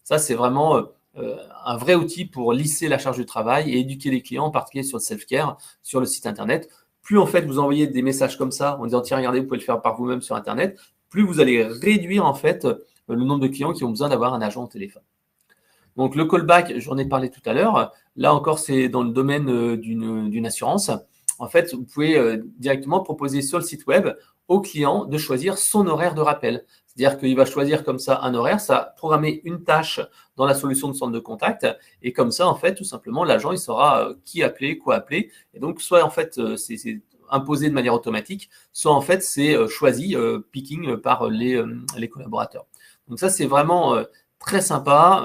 Ça, c'est vraiment un vrai outil pour lisser la charge de travail et éduquer les clients, en particulier sur le self-care, sur le site internet. Plus en fait vous envoyez des messages comme ça en disant tiens regardez vous pouvez le faire par vous-même sur internet, plus vous allez réduire en fait le nombre de clients qui ont besoin d'avoir un agent au téléphone. Donc le callback, j'en ai parlé tout à l'heure. Là encore c'est dans le domaine d'une assurance. En fait vous pouvez directement proposer sur le site web au client de choisir son horaire de rappel. C'est-à-dire qu'il va choisir comme ça un horaire, ça va programmer une tâche dans la solution de centre de contact et comme ça, en fait, tout simplement, l'agent, il saura qui appeler, quoi appeler. Et donc, soit en fait, c'est imposé de manière automatique, soit en fait, c'est choisi, picking par les collaborateurs. Donc ça, c'est vraiment très sympa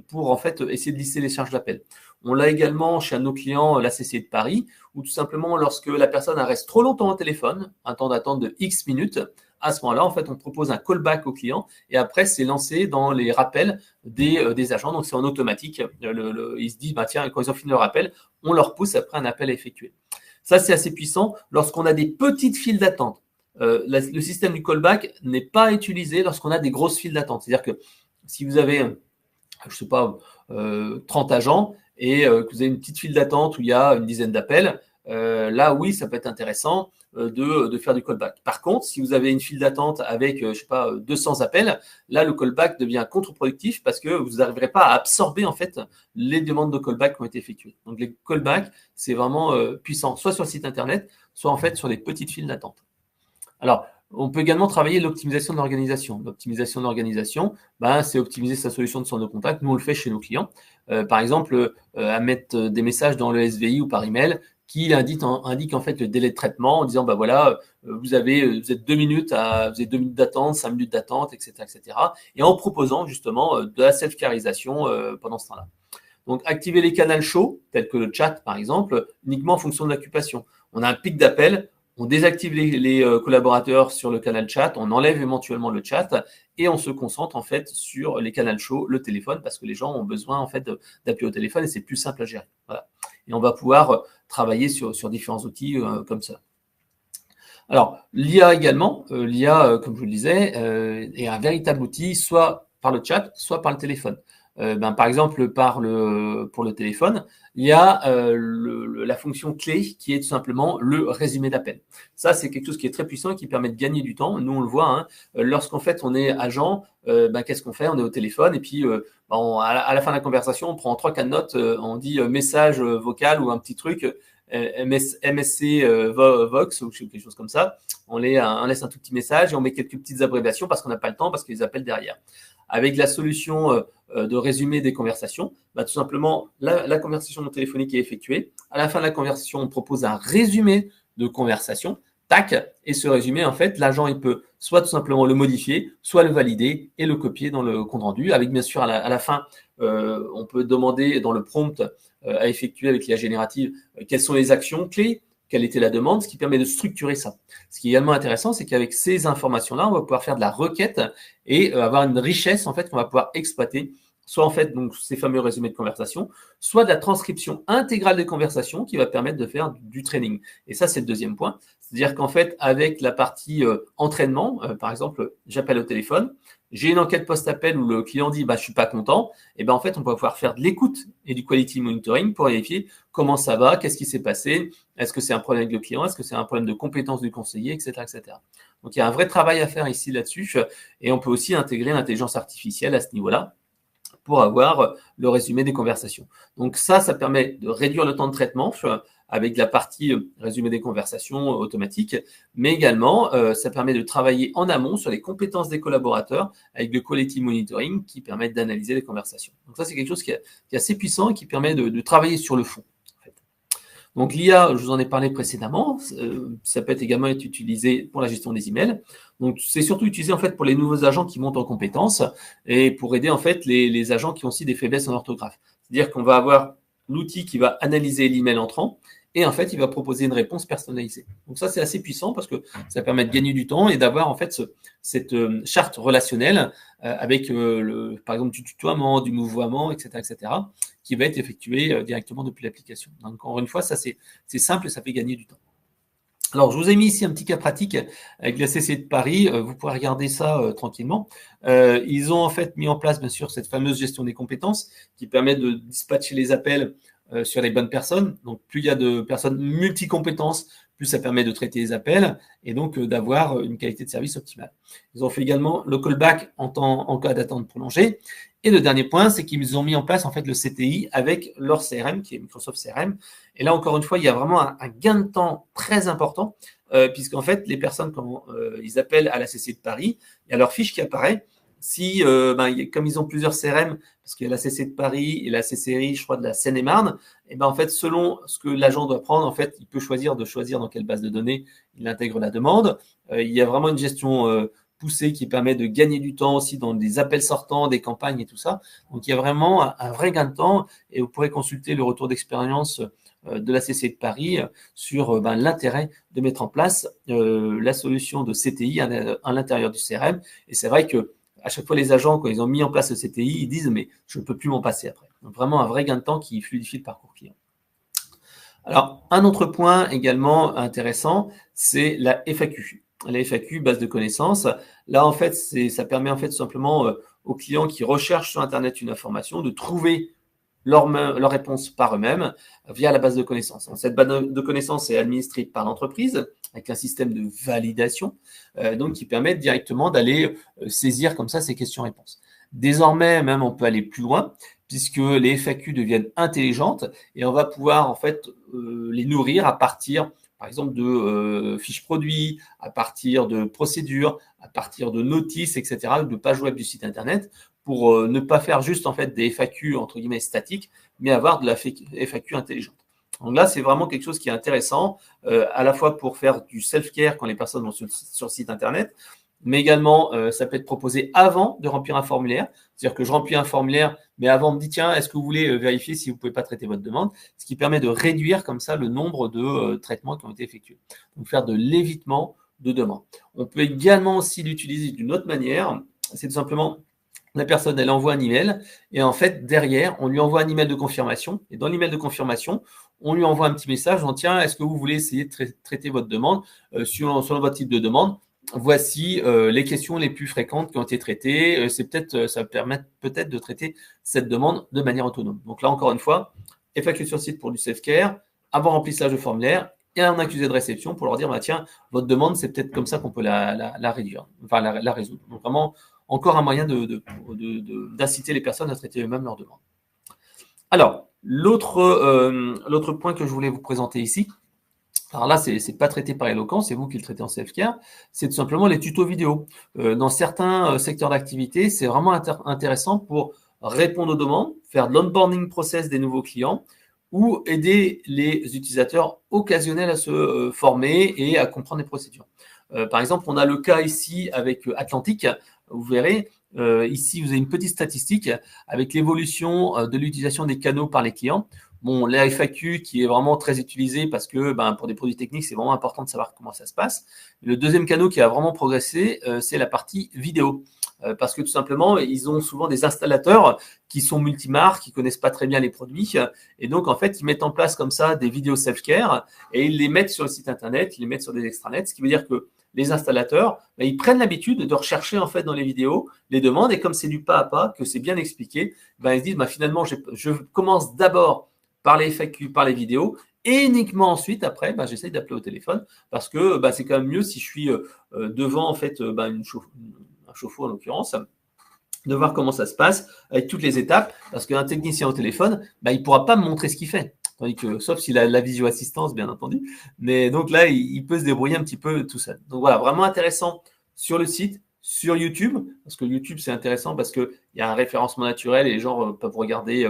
pour en fait essayer de lisser les charges d'appel. On l'a également chez un de nos clients, la CCI de Paris, où tout simplement, lorsque la personne reste trop longtemps au téléphone, un temps d'attente de X minutes, à ce moment-là, en fait, on propose un callback au client et après, c'est lancé dans les rappels des agents. Donc, c'est en automatique. Ils se disent, tiens, quand ils ont fini le rappel, on leur pousse après un appel à effectuer. Ça, c'est assez puissant lorsqu'on a des petites files d'attente. Le système du callback n'est pas utilisé lorsqu'on a des grosses files d'attente. C'est-à-dire que si vous avez, je sais pas, 30 agents et que vous avez une petite file d'attente où il y a une dizaine d'appels, là, oui, ça peut être intéressant de faire du callback. Par contre, si vous avez une file d'attente avec, 200 appels, là, le callback devient contre-productif parce que vous n'arriverez pas à absorber, en fait, les demandes de callback qui ont été effectuées. Donc, les callbacks, c'est vraiment puissant, soit sur le site internet, soit, en fait, sur les petites files d'attente. Alors, On peut également travailler l'optimisation de l'organisation. L'optimisation de l'organisation, c'est optimiser sa solution de centre de contact. Nous, on le fait chez nos clients. Par exemple, à mettre des messages dans le SVI ou par email qui indique en fait le délai de traitement en disant voilà, vous êtes 2 minutes vous avez 2 minutes d'attente, 5 minutes d'attente, etc., etc. Et en proposant justement de la self-carisation pendant ce temps-là. Donc, activer les canaux chauds, tels que le chat, par exemple, uniquement en fonction de l'occupation. On a un pic d'appel, on désactive les collaborateurs sur le canal chat, on enlève éventuellement le chat et on se concentre en fait sur les canaux chauds, le téléphone, parce que les gens ont besoin en fait d'appuyer au téléphone et c'est plus simple à gérer. Voilà. Et on va pouvoir travailler sur différents outils comme ça. Alors, l'IA également, l'IA, comme je vous le disais, est un véritable outil, soit par le chat, soit par le téléphone. Par exemple, pour le téléphone, il y a la fonction clé qui est tout simplement le résumé d'appel. Ça, c'est quelque chose qui est très puissant et qui permet de gagner du temps. Nous, on le voit, lorsqu'en fait on est agent, qu'est-ce qu'on fait? On est au téléphone et puis à la fin de la conversation, on prend 3-4 notes, on dit message vocal ou un petit truc. MSC Vox ou quelque chose comme ça. On laisse un tout petit message et on met quelques petites abréviations parce qu'on n'a pas le temps, parce qu'il y a des appels derrière. Avec la solution de résumé des conversations, tout simplement, la conversation téléphonique est effectuée. À la fin de la conversation, on propose un résumé de conversation. Tac, et ce résumé, en fait, l'agent, il peut soit tout simplement le modifier, soit le valider et le copier dans le compte rendu. Avec bien sûr, à la fin, on peut demander dans le prompt à effectuer avec l'IA générative quelles sont les actions clés, quelle était la demande, ce qui permet de structurer ça. Ce qui est également intéressant, c'est qu'avec ces informations-là, on va pouvoir faire de la requête et avoir une richesse en fait qu'on va pouvoir exploiter, soit en fait donc ces fameux résumés de conversation, soit de la transcription intégrale des conversations qui va permettre de faire du training. Et ça, c'est le deuxième point. C'est-à-dire qu'en fait, avec la partie entraînement, par exemple, j'appelle au téléphone, j'ai une enquête post-appel où le client dit je suis pas content, et en fait, on va pouvoir faire de l'écoute et du quality monitoring pour vérifier comment ça va, qu'est-ce qui s'est passé, est-ce que c'est un problème avec le client, est-ce que c'est un problème de compétence du conseiller, etc., etc. Donc, il y a un vrai travail à faire ici là-dessus, et on peut aussi intégrer l'intelligence artificielle à ce niveau-là pour avoir le résumé des conversations. Donc ça permet de réduire le temps de traitement avec la partie résumé des conversations automatique, mais également ça permet de travailler en amont sur les compétences des collaborateurs avec le quality monitoring qui permet d'analyser les conversations. Donc ça, c'est quelque chose qui est assez puissant et qui permet de travailler sur le fond. Donc l'IA, je vous en ai parlé précédemment, ça peut également être utilisé pour la gestion des emails. Donc c'est surtout utilisé en fait pour les nouveaux agents qui montent en compétences et pour aider en fait les agents qui ont aussi des faiblesses en orthographe. C'est-à-dire qu'on va avoir l'outil qui va analyser l'email entrant et en fait il va proposer une réponse personnalisée. Donc ça, c'est assez puissant parce que ça permet de gagner du temps et d'avoir en fait cette charte relationnelle avec par exemple du tutoiement, du vouvoiement, etc., etc., qui va être effectué directement depuis l'application. Donc, encore une fois, ça c'est simple et ça fait gagner du temps. Alors, je vous ai mis ici un petit cas pratique avec la CCI de Paris. Vous pourrez regarder ça tranquillement. Ils ont en fait mis en place, bien sûr, cette fameuse gestion des compétences qui permet de dispatcher les appels sur les bonnes personnes. Donc, plus il y a de personnes multi-compétences, plus ça permet de traiter les appels et donc d'avoir une qualité de service optimale. Ils ont fait également le callback en cas d'attente prolongée. Et le dernier point, c'est qu'ils ont mis en place en fait le CTI avec leur CRM, qui est Microsoft CRM. Et là, encore une fois, il y a vraiment un gain de temps très important, puisqu'en fait, les personnes, quand ils appellent à la CCI de Paris, il y a leur fiche qui apparaît. Si, comme ils ont plusieurs CRM, parce qu'il y a la CCI de Paris et la CCRI, je crois, de la Seine-et-Marne, et en fait, selon ce que l'agent doit prendre, en fait, il peut choisir dans quelle base de données il intègre la demande. Il y a vraiment une gestion poussée qui permet de gagner du temps aussi dans des appels sortants, des campagnes et tout ça. Donc, il y a vraiment un vrai gain de temps et vous pourrez consulter le retour d'expérience de la CCI de Paris sur l'intérêt de mettre en place la solution de CTI à l'intérieur du CRM. Et c'est vrai que à chaque fois, les agents, quand ils ont mis en place le CTI, ils disent mais je ne peux plus m'en passer après. Donc, vraiment un vrai gain de temps qui fluidifie le parcours client. Alors, un autre point également intéressant, c'est la FAQ. La FAQ, base de connaissances. Là, en fait, ça permet en fait tout simplement aux clients qui recherchent sur Internet une information de trouver leur réponse par eux-mêmes via la base de connaissances. Cette base de connaissances est administrée par l'entreprise avec un système de validation donc qui permet directement d'aller saisir comme ça ces questions-réponses. Désormais, même, on peut aller plus loin puisque les FAQ deviennent intelligentes et on va pouvoir en fait les nourrir à partir par exemple de fiches produits, à partir de procédures, à partir de notices, etc., de pages web du site internet, pour ne pas faire juste en fait des FAQ entre guillemets statiques, mais avoir de la FAQ intelligente. Donc là, c'est vraiment quelque chose qui est intéressant, à la fois pour faire du self-care quand les personnes vont sur le site internet, mais également, ça peut être proposé avant de remplir un formulaire. C'est-à-dire que je remplis un formulaire, mais avant, on me dit, tiens, est-ce que vous voulez vérifier si vous ne pouvez pas traiter votre demande? Ce qui permet de réduire comme ça le nombre de traitements qui ont été effectués. Donc, faire de l'évitement de demande. On peut également aussi l'utiliser d'une autre manière. C'est tout simplement, la personne, elle envoie un email et en fait, derrière, on lui envoie un email de confirmation. Et dans l'email de confirmation, on lui envoie un petit message en tiens, est-ce que vous voulez essayer de traiter votre demande selon votre type de demande? Voici les questions les plus fréquentes qui ont été traitées. Ça va permettre peut-être de traiter cette demande de manière autonome. Donc là, encore une fois, FAQ sur site pour du self-care, avant remplissage de formulaire et un accusé de réception pour leur dire, bah, tiens, votre demande, c'est peut-être comme ça qu'on peut la réduire, enfin la résoudre. Donc vraiment, encore un moyen d'inciter les personnes à traiter eux-mêmes leurs demandes. Alors, l'autre point que je voulais vous présenter ici, alors là, c'est pas traité par Eloquent, c'est vous qui le traitez en self-care, c'est tout simplement les tutos vidéo. Dans certains secteurs d'activité, c'est vraiment intéressant pour répondre aux demandes, faire de l'onboarding process des nouveaux clients ou aider les utilisateurs occasionnels à se former et à comprendre les procédures. Par exemple, on a le cas ici avec Atlantique. Vous verrez, ici, vous avez une petite statistique avec l'évolution de l'utilisation des canaux par les clients. Bon, la FAQ qui est vraiment très utilisée parce que pour des produits techniques, c'est vraiment important de savoir comment ça se passe. Le deuxième canal qui a vraiment progressé, c'est la partie vidéo. Parce que tout simplement, ils ont souvent des installateurs qui sont multimarques, qui connaissent pas très bien les produits. Et donc, en fait, ils mettent en place comme ça des vidéos self-care et ils les mettent sur le site internet, ils les mettent sur des extranets, ce qui veut dire que les installateurs, ils prennent l'habitude de rechercher en fait dans les vidéos les demandes et comme c'est du pas à pas, que c'est bien expliqué, ils se disent finalement, je commence d'abord par les FAQ, par les vidéos, et uniquement ensuite, après, j'essaye d'appeler au téléphone parce que c'est quand même mieux si je suis devant en fait un chauffe-eau en l'occurrence, de voir comment ça se passe avec toutes les étapes, parce qu'un technicien au téléphone, il ne pourra pas me montrer ce qu'il fait. Tandis que, sauf s'il a la visio-assistance, bien entendu. Mais donc là, il peut se débrouiller un petit peu tout seul. Donc voilà, vraiment intéressant sur le site, sur YouTube, parce que YouTube, c'est intéressant parce qu'il y a un référencement naturel et les gens peuvent regarder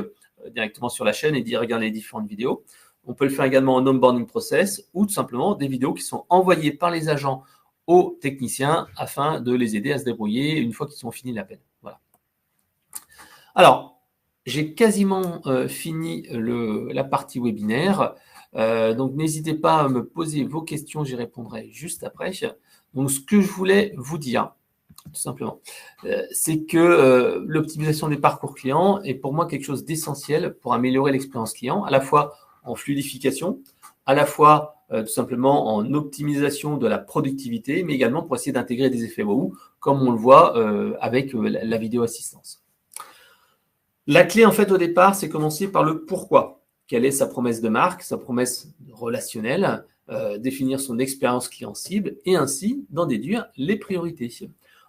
directement sur la chaîne et dire regarder les différentes vidéos. On peut le faire également en onboarding process ou tout simplement des vidéos qui sont envoyées par les agents aux techniciens afin de les aider à se débrouiller une fois qu'ils ont fini l'appel. Voilà. Alors, j'ai quasiment fini la partie webinaire. Donc, n'hésitez pas à me poser vos questions, j'y répondrai juste après. Donc, ce que je voulais vous dire, tout simplement, c'est que l'optimisation des parcours clients est pour moi quelque chose d'essentiel pour améliorer l'expérience client, à la fois en fluidification, à la fois tout simplement en optimisation de la productivité, mais également pour essayer d'intégrer des effets wow, comme on le voit avec la vidéo assistance. La clé, en fait, au départ, c'est commencer par le pourquoi. Quelle est sa promesse de marque, sa promesse relationnelle, définir son expérience client cible et ainsi d'en déduire les priorités.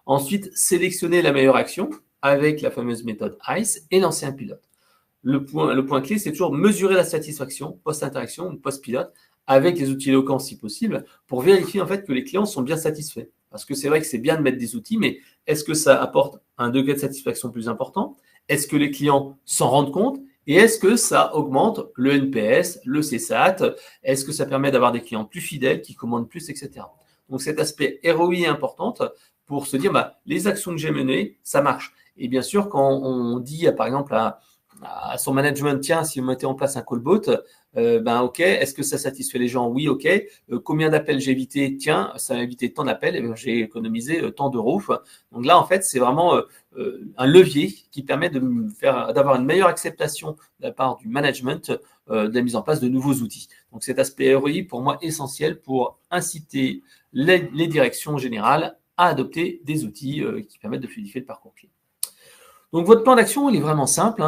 Ensuite, sélectionner la meilleure action avec la fameuse méthode ICE et lancer un pilote. Le point clé, c'est toujours mesurer la satisfaction post-interaction ou post-pilote avec les outils Eloquent si possible pour vérifier en fait que les clients sont bien satisfaits. Parce que c'est vrai que c'est bien de mettre des outils, mais est-ce que ça apporte un degré de satisfaction plus important? Est-ce que les clients s'en rendent compte? Et est-ce que ça augmente le NPS, le CSAT? Est-ce que ça permet d'avoir des clients plus fidèles, qui commandent plus, etc. Donc cet aspect ROI est important pour se dire les actions que j'ai menées, ça marche. Et bien sûr, quand on dit par exemple à son management, tiens, si vous mettez en place un callbot, ok, est-ce que ça satisfait les gens? Oui, ok. Combien d'appels j'ai évité? Tiens, ça a évité tant d'appels, et j'ai économisé tant d'euros. Donc là, en fait, c'est vraiment un levier qui permet d'avoir une meilleure acceptation de la part du management de la mise en place de nouveaux outils. Donc cet aspect ROI, pour moi, essentiel pour inciter les directions générales à adopter des outils qui permettent de fluidifier le parcours client. Donc, votre plan d'action, il est vraiment simple.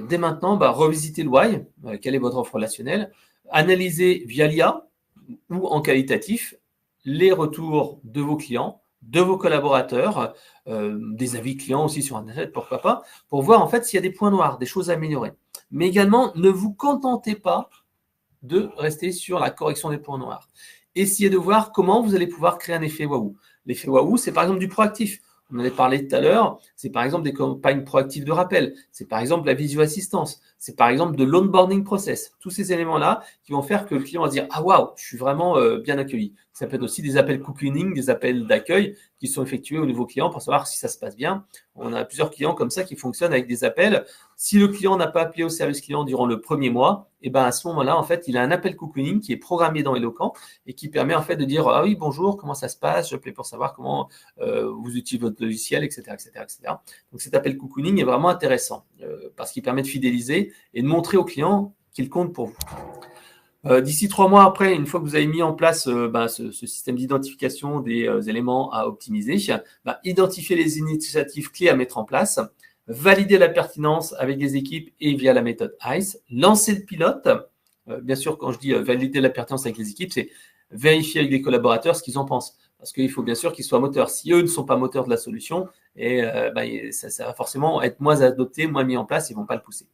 Dès maintenant, revisitez le why, quelle est votre offre relationnelle, analysez via l'IA ou en qualitatif les retours de vos clients, de vos collaborateurs, des avis clients aussi sur Internet, pourquoi pas, pour voir en fait s'il y a des points noirs, des choses à améliorer. Mais également, ne vous contentez pas de rester sur la correction des points noirs. Essayez de voir comment vous allez pouvoir créer un effet waouh. L'effet waouh, c'est par exemple du proactif. On en avait parlé tout à l'heure, c'est par exemple des campagnes proactives de rappel, c'est par exemple la visio-assistance, c'est par exemple de l'onboarding process. Tous ces éléments-là qui vont faire que le client va se dire « Ah waouh, je suis vraiment bien accueilli ». Ça peut être aussi des appels cocooning, des appels d'accueil qui sont effectués au nouveau client pour savoir si ça se passe bien. On a plusieurs clients comme ça qui fonctionnent avec des appels. Si le client n'a pas appelé au service client durant le premier mois, et ben à ce moment-là, en fait, il a un appel cocooning qui est programmé dans Eloquent et qui permet en fait de dire « Ah oui, bonjour, comment ça se passe? J'appelais pour savoir comment vous utilisez votre logiciel, etc., etc., etc. » Donc cet appel cocooning est vraiment intéressant parce qu'il permet de fidéliser et de montrer au client qu'il compte pour vous. D'ici 3 mois après, une fois que vous avez mis en place ce système d'identification des éléments à optimiser, identifier les initiatives clés à mettre en place, valider la pertinence avec les équipes et via la méthode ICE, lancer le pilote. Bien sûr, quand je dis valider la pertinence avec les équipes, c'est vérifier avec les collaborateurs ce qu'ils en pensent. Parce qu'il faut bien sûr qu'ils soient moteurs. Si eux ne sont pas moteurs de la solution, ça va forcément être moins adopté, moins mis en place, ils ne vont pas le pousser.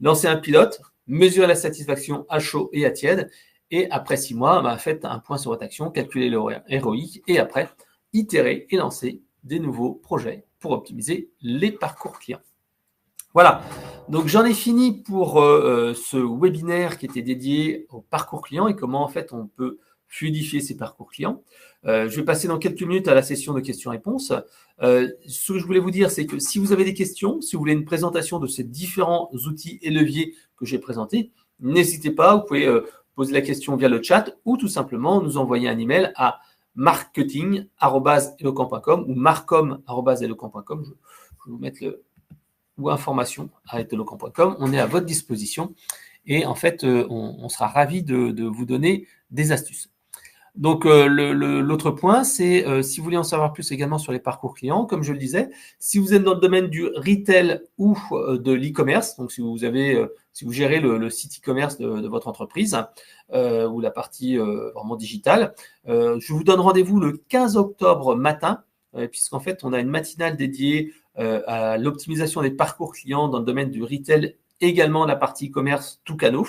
Lancer un pilote, mesurer la satisfaction à chaud et à tiède, et après 6 mois, faites un point sur votre action, calculez le héroïque, et après, itérer et lancer des nouveaux projets pour optimiser les parcours clients. Voilà, donc j'en ai fini pour ce webinaire qui était dédié au parcours client et comment en fait on peut fluidifier ces parcours clients. Je vais passer dans quelques minutes à la session de questions-réponses. Ce que je voulais vous dire, c'est que si vous avez des questions, si vous voulez une présentation de ces différents outils et leviers que j'ai présentés, n'hésitez pas, vous pouvez poser la question via le chat ou tout simplement nous envoyer un email à marketing@eloquent.com ou marcom@eloquent.com. Je vais vous mettre ou information@eloquent.com. On est à votre disposition et en fait, on sera ravis de vous donner des astuces. Donc, l'autre point, c'est si vous voulez en savoir plus également sur les parcours clients, comme je le disais, si vous êtes dans le domaine du retail ou de l'e-commerce, donc si vous gérez le site e-commerce de votre entreprise ou la partie vraiment digitale, je vous donne rendez-vous le 15 octobre matin, puisqu'en fait, on a une matinale dédiée à l'optimisation des parcours clients dans le domaine du retail, également la partie e-commerce tout canaux.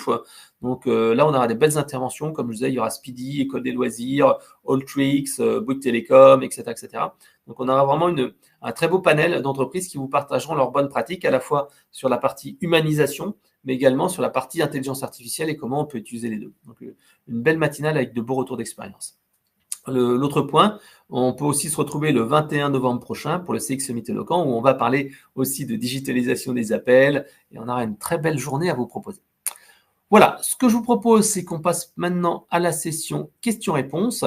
Donc là, on aura des belles interventions. Comme je disais, il y aura Speedy, École des loisirs, Alltrix, Bouygues Télécom, etc., etc. Donc on aura vraiment un très beau panel d'entreprises qui vous partageront leurs bonnes pratiques, à la fois sur la partie humanisation, mais également sur la partie intelligence artificielle et comment on peut utiliser les deux. Donc une belle matinale avec de beaux retours d'expérience. L'autre point, on peut aussi se retrouver le 21 novembre prochain pour le CX Summit Eloquent où on va parler aussi de digitalisation des appels et on aura une très belle journée à vous proposer. Voilà, ce que je vous propose, c'est qu'on passe maintenant à la session questions-réponses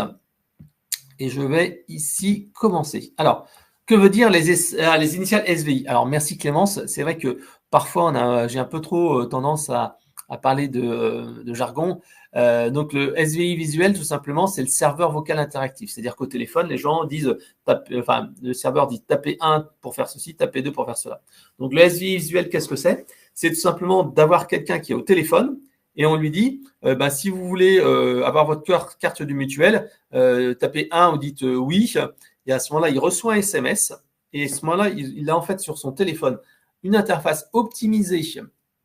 et je vais ici commencer. Alors, que veut dire les initiales SVI? Alors, merci Clémence, c'est vrai que parfois j'ai un peu trop tendance à parler de jargon. Donc, le SVI visuel, tout simplement, c'est le serveur vocal interactif. C'est-à-dire qu'au téléphone, les gens disent, le serveur dit taper 1 pour faire ceci, taper 2 pour faire cela. Donc, le SVI visuel, qu'est-ce que c'est? C'est tout simplement d'avoir quelqu'un qui est au téléphone et on lui dit, si vous voulez avoir votre carte du mutuel, tapez 1 ou dites oui. Et à ce moment-là, il reçoit un SMS et à ce moment-là, il a en fait sur son téléphone une interface optimisée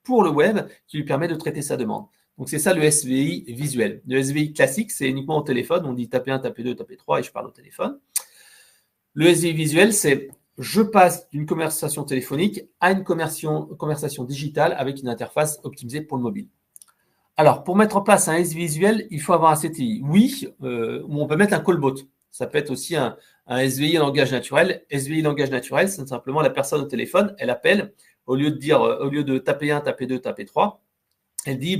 pour le web qui lui permet de traiter sa demande. Donc, c'est ça le SVI visuel. Le SVI classique, c'est uniquement au téléphone. On dit taper 1, taper 2, taper 3 et je parle au téléphone. Le SVI visuel, c'est je passe d'une conversation téléphonique à une conversation digitale avec une interface optimisée pour le mobile. Alors, pour mettre en place un SVI visuel, il faut avoir un CTI. Oui, on peut mettre un callbot. Ça peut être aussi un SVI langage naturel. SVI langage naturel, c'est simplement la personne au téléphone, elle appelle, au lieu de taper 1, taper 2, taper 3, elle dit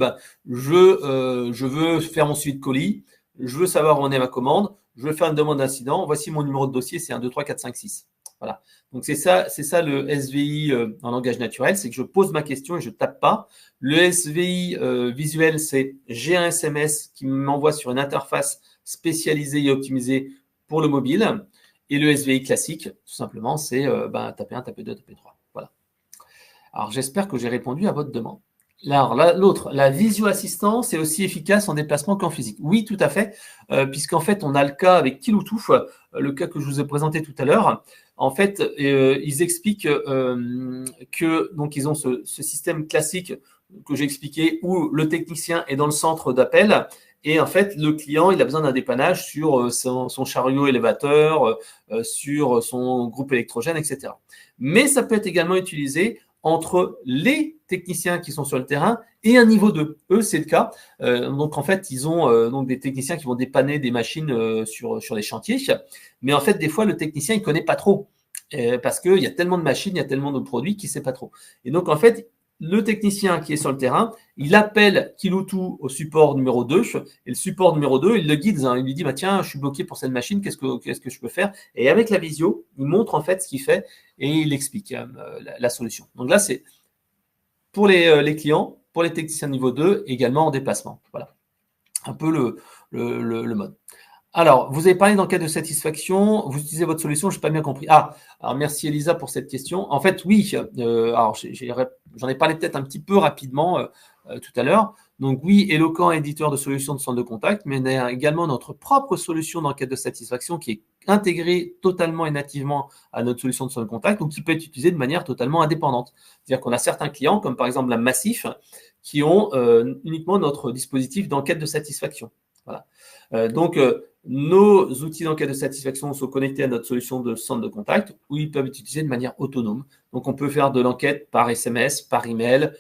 je veux faire mon suivi de colis, je veux savoir où en est ma commande, je veux faire une demande d'incident, voici mon numéro de dossier, c'est 1, 2, 3, 4, 5, 6. Voilà. Donc c'est ça le SVI en langage naturel, c'est que je pose ma question et je tape pas. Le SVI visuel, c'est j'ai un SMS qui m'envoie sur une interface spécialisée et optimisée pour le mobile. Et le SVI classique, tout simplement, c'est taper 1, taper 2, taper 3. Voilà. Alors j'espère que j'ai répondu à votre demande. Alors, l'autre, la visio-assistance est aussi efficace en déplacement qu'en physique. Oui, tout à fait, puisqu'en fait, on a le cas avec Kiloutou, le cas que je vous ai présenté tout à l'heure. En fait, ils expliquent que donc ils ont ce système classique que j'ai expliqué, où le technicien est dans le centre d'appel. Et en fait, le client, il a besoin d'un dépannage sur son chariot élévateur, sur son groupe électrogène, etc. Mais ça peut être également utilisé entre les techniciens qui sont sur le terrain et un niveau 2. Eux, c'est le cas. Donc, en fait, ils ont donc des techniciens qui vont dépanner des machines sur les chantiers. Mais en fait, des fois, le technicien, il ne connaît pas trop. Parce qu'il y a tellement de machines, il y a tellement de produits qu'il ne sait pas trop. Et donc, en fait, le technicien qui est sur le terrain, il appelle Kiloutou au support numéro 2, et le support numéro 2, il le guide, il lui dit, bah, tiens, je suis bloqué pour cette machine, qu'est-ce que je peux faire? Et avec la visio, il montre en fait ce qu'il fait et il explique la solution. Donc là, c'est pour les clients, pour les techniciens niveau 2, également en déplacement. Voilà, un peu le mode. Alors, vous avez parlé d'enquête de satisfaction, vous utilisez votre solution, je n'ai pas bien compris. Ah, alors merci Elisa pour cette question. En fait, oui, alors j'en ai parlé peut-être un petit peu rapidement tout à l'heure. Donc oui, Eloquent, éditeur de solutions de centre de contact, mais on a également notre propre solution d'enquête de satisfaction qui est intégrée totalement et nativement à notre solution de centre de contact, ou qui peut être utilisée de manière totalement indépendante. C'est-à-dire qu'on a certains clients, comme par exemple la Massif, qui ont uniquement notre dispositif d'enquête de satisfaction. Voilà. Donc, nos outils d'enquête de satisfaction sont connectés à notre solution de centre de contact où ils peuvent être utilisés de manière autonome. Donc, on peut faire de l'enquête par SMS, par email,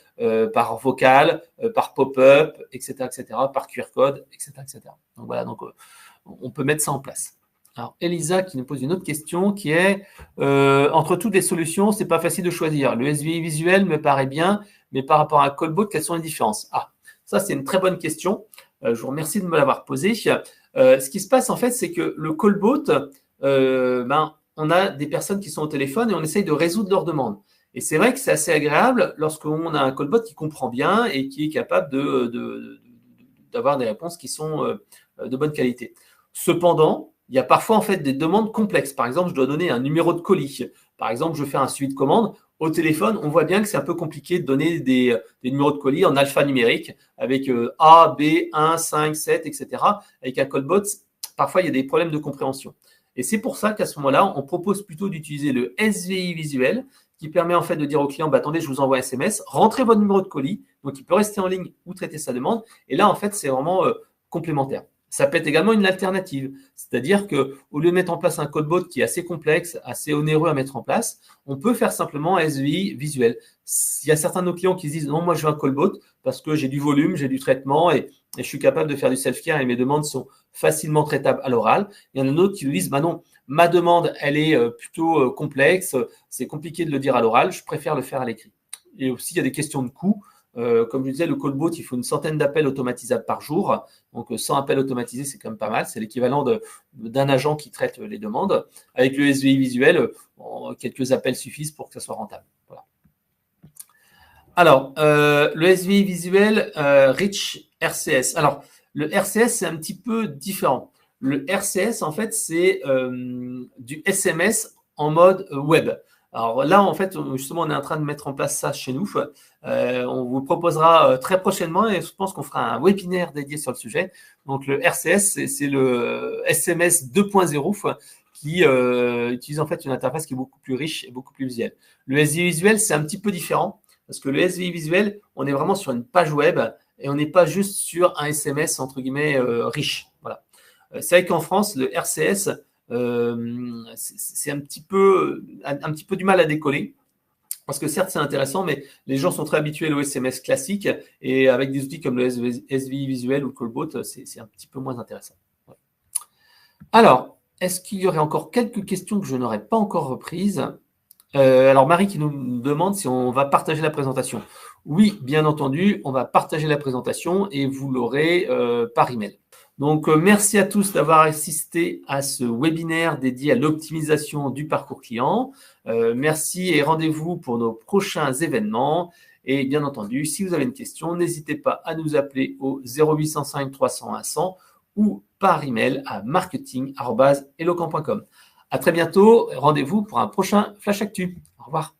par vocal, par pop-up, etc., par QR code, etc., etc. Donc, voilà, donc, on peut mettre ça en place. Alors, Elisa qui nous pose une autre question qui est entre toutes les solutions, c'est pas facile de choisir. Le SVI visuel me paraît bien, mais par rapport à Callbot, quelles sont les différences? Ah, ça, c'est une très bonne question. Je vous remercie de me l'avoir posé. Ce qui se passe, en fait, c'est que le Callbot, on a des personnes qui sont au téléphone et on essaye de résoudre leurs demandes. Et c'est vrai que c'est assez agréable lorsqu'on a un Callbot qui comprend bien et qui est capable d'avoir des réponses qui sont de bonne qualité. Cependant, il y a parfois en fait des demandes complexes. Par exemple, je dois donner un numéro de colis. Par exemple, je veux faire un suivi de commande. Au téléphone, on voit bien que c'est un peu compliqué de donner des numéros de colis en alphanumérique avec A, B, 1, 5, 7, etc. Avec un Callbot, parfois, il y a des problèmes de compréhension. Et c'est pour ça qu'à ce moment-là, on propose plutôt d'utiliser le SVI visuel qui permet en fait de dire au client, attendez, je vous envoie un SMS, rentrez votre numéro de colis, donc il peut rester en ligne ou traiter sa demande. Et là, en fait, c'est vraiment complémentaire. Ça peut être également une alternative, c'est-à-dire qu'au lieu de mettre en place un callbot qui est assez complexe, assez onéreux à mettre en place, on peut faire simplement un SVI visuel. Il y a certains de nos clients qui se disent non, moi je veux un callbot parce que j'ai du volume, j'ai du traitement et je suis capable de faire du self-care et mes demandes sont facilement traitables à l'oral. Il y en a d'autres qui nous disent non, ma demande elle est plutôt complexe, c'est compliqué de le dire à l'oral, je préfère le faire à l'écrit. Et aussi il y a des questions de coût. Comme je disais, le callbot, il faut une centaine d'appels automatisables par jour. Donc, 100 appels automatisés, c'est quand même pas mal. C'est l'équivalent d'un agent qui traite les demandes. Avec le SVI visuel, quelques appels suffisent pour que ça soit rentable. Voilà. Alors, le SVI visuel Rich RCS. Alors, le RCS, c'est un petit peu différent. Le RCS, en fait, c'est du SMS en mode web. Alors là, en fait, justement, on est en train de mettre en place ça chez nous. On vous proposera très prochainement et je pense qu'on fera un webinaire dédié sur le sujet. Donc, le RCS, c'est le SMS 2.0 qui utilise en fait une interface qui est beaucoup plus riche et beaucoup plus visuelle. Le SVI visuel, c'est un petit peu différent parce que le SVI visuel, on est vraiment sur une page web et on n'est pas juste sur un SMS entre guillemets riche. Voilà. C'est vrai qu'en France, le RCS, c'est un petit peu du mal à décoller. Parce que certes, c'est intéressant, mais les gens sont très habitués au SMS classique et avec des outils comme le SVI visuel ou le Callbot, c'est un petit peu moins intéressant. Ouais. Alors, est-ce qu'il y aurait encore quelques questions que je n'aurais pas encore reprises? Alors, Marie qui nous demande si on va partager la présentation. Oui, bien entendu, on va partager la présentation et vous l'aurez par email. Donc, merci à tous d'avoir assisté à ce webinaire dédié à l'optimisation du parcours client. Merci et rendez-vous pour nos prochains événements. Et bien entendu, si vous avez une question, n'hésitez pas à nous appeler au 0805 301 100 ou par email à marketing@eloquent.com. À très bientôt. Rendez-vous pour un prochain Flash Actu. Au revoir.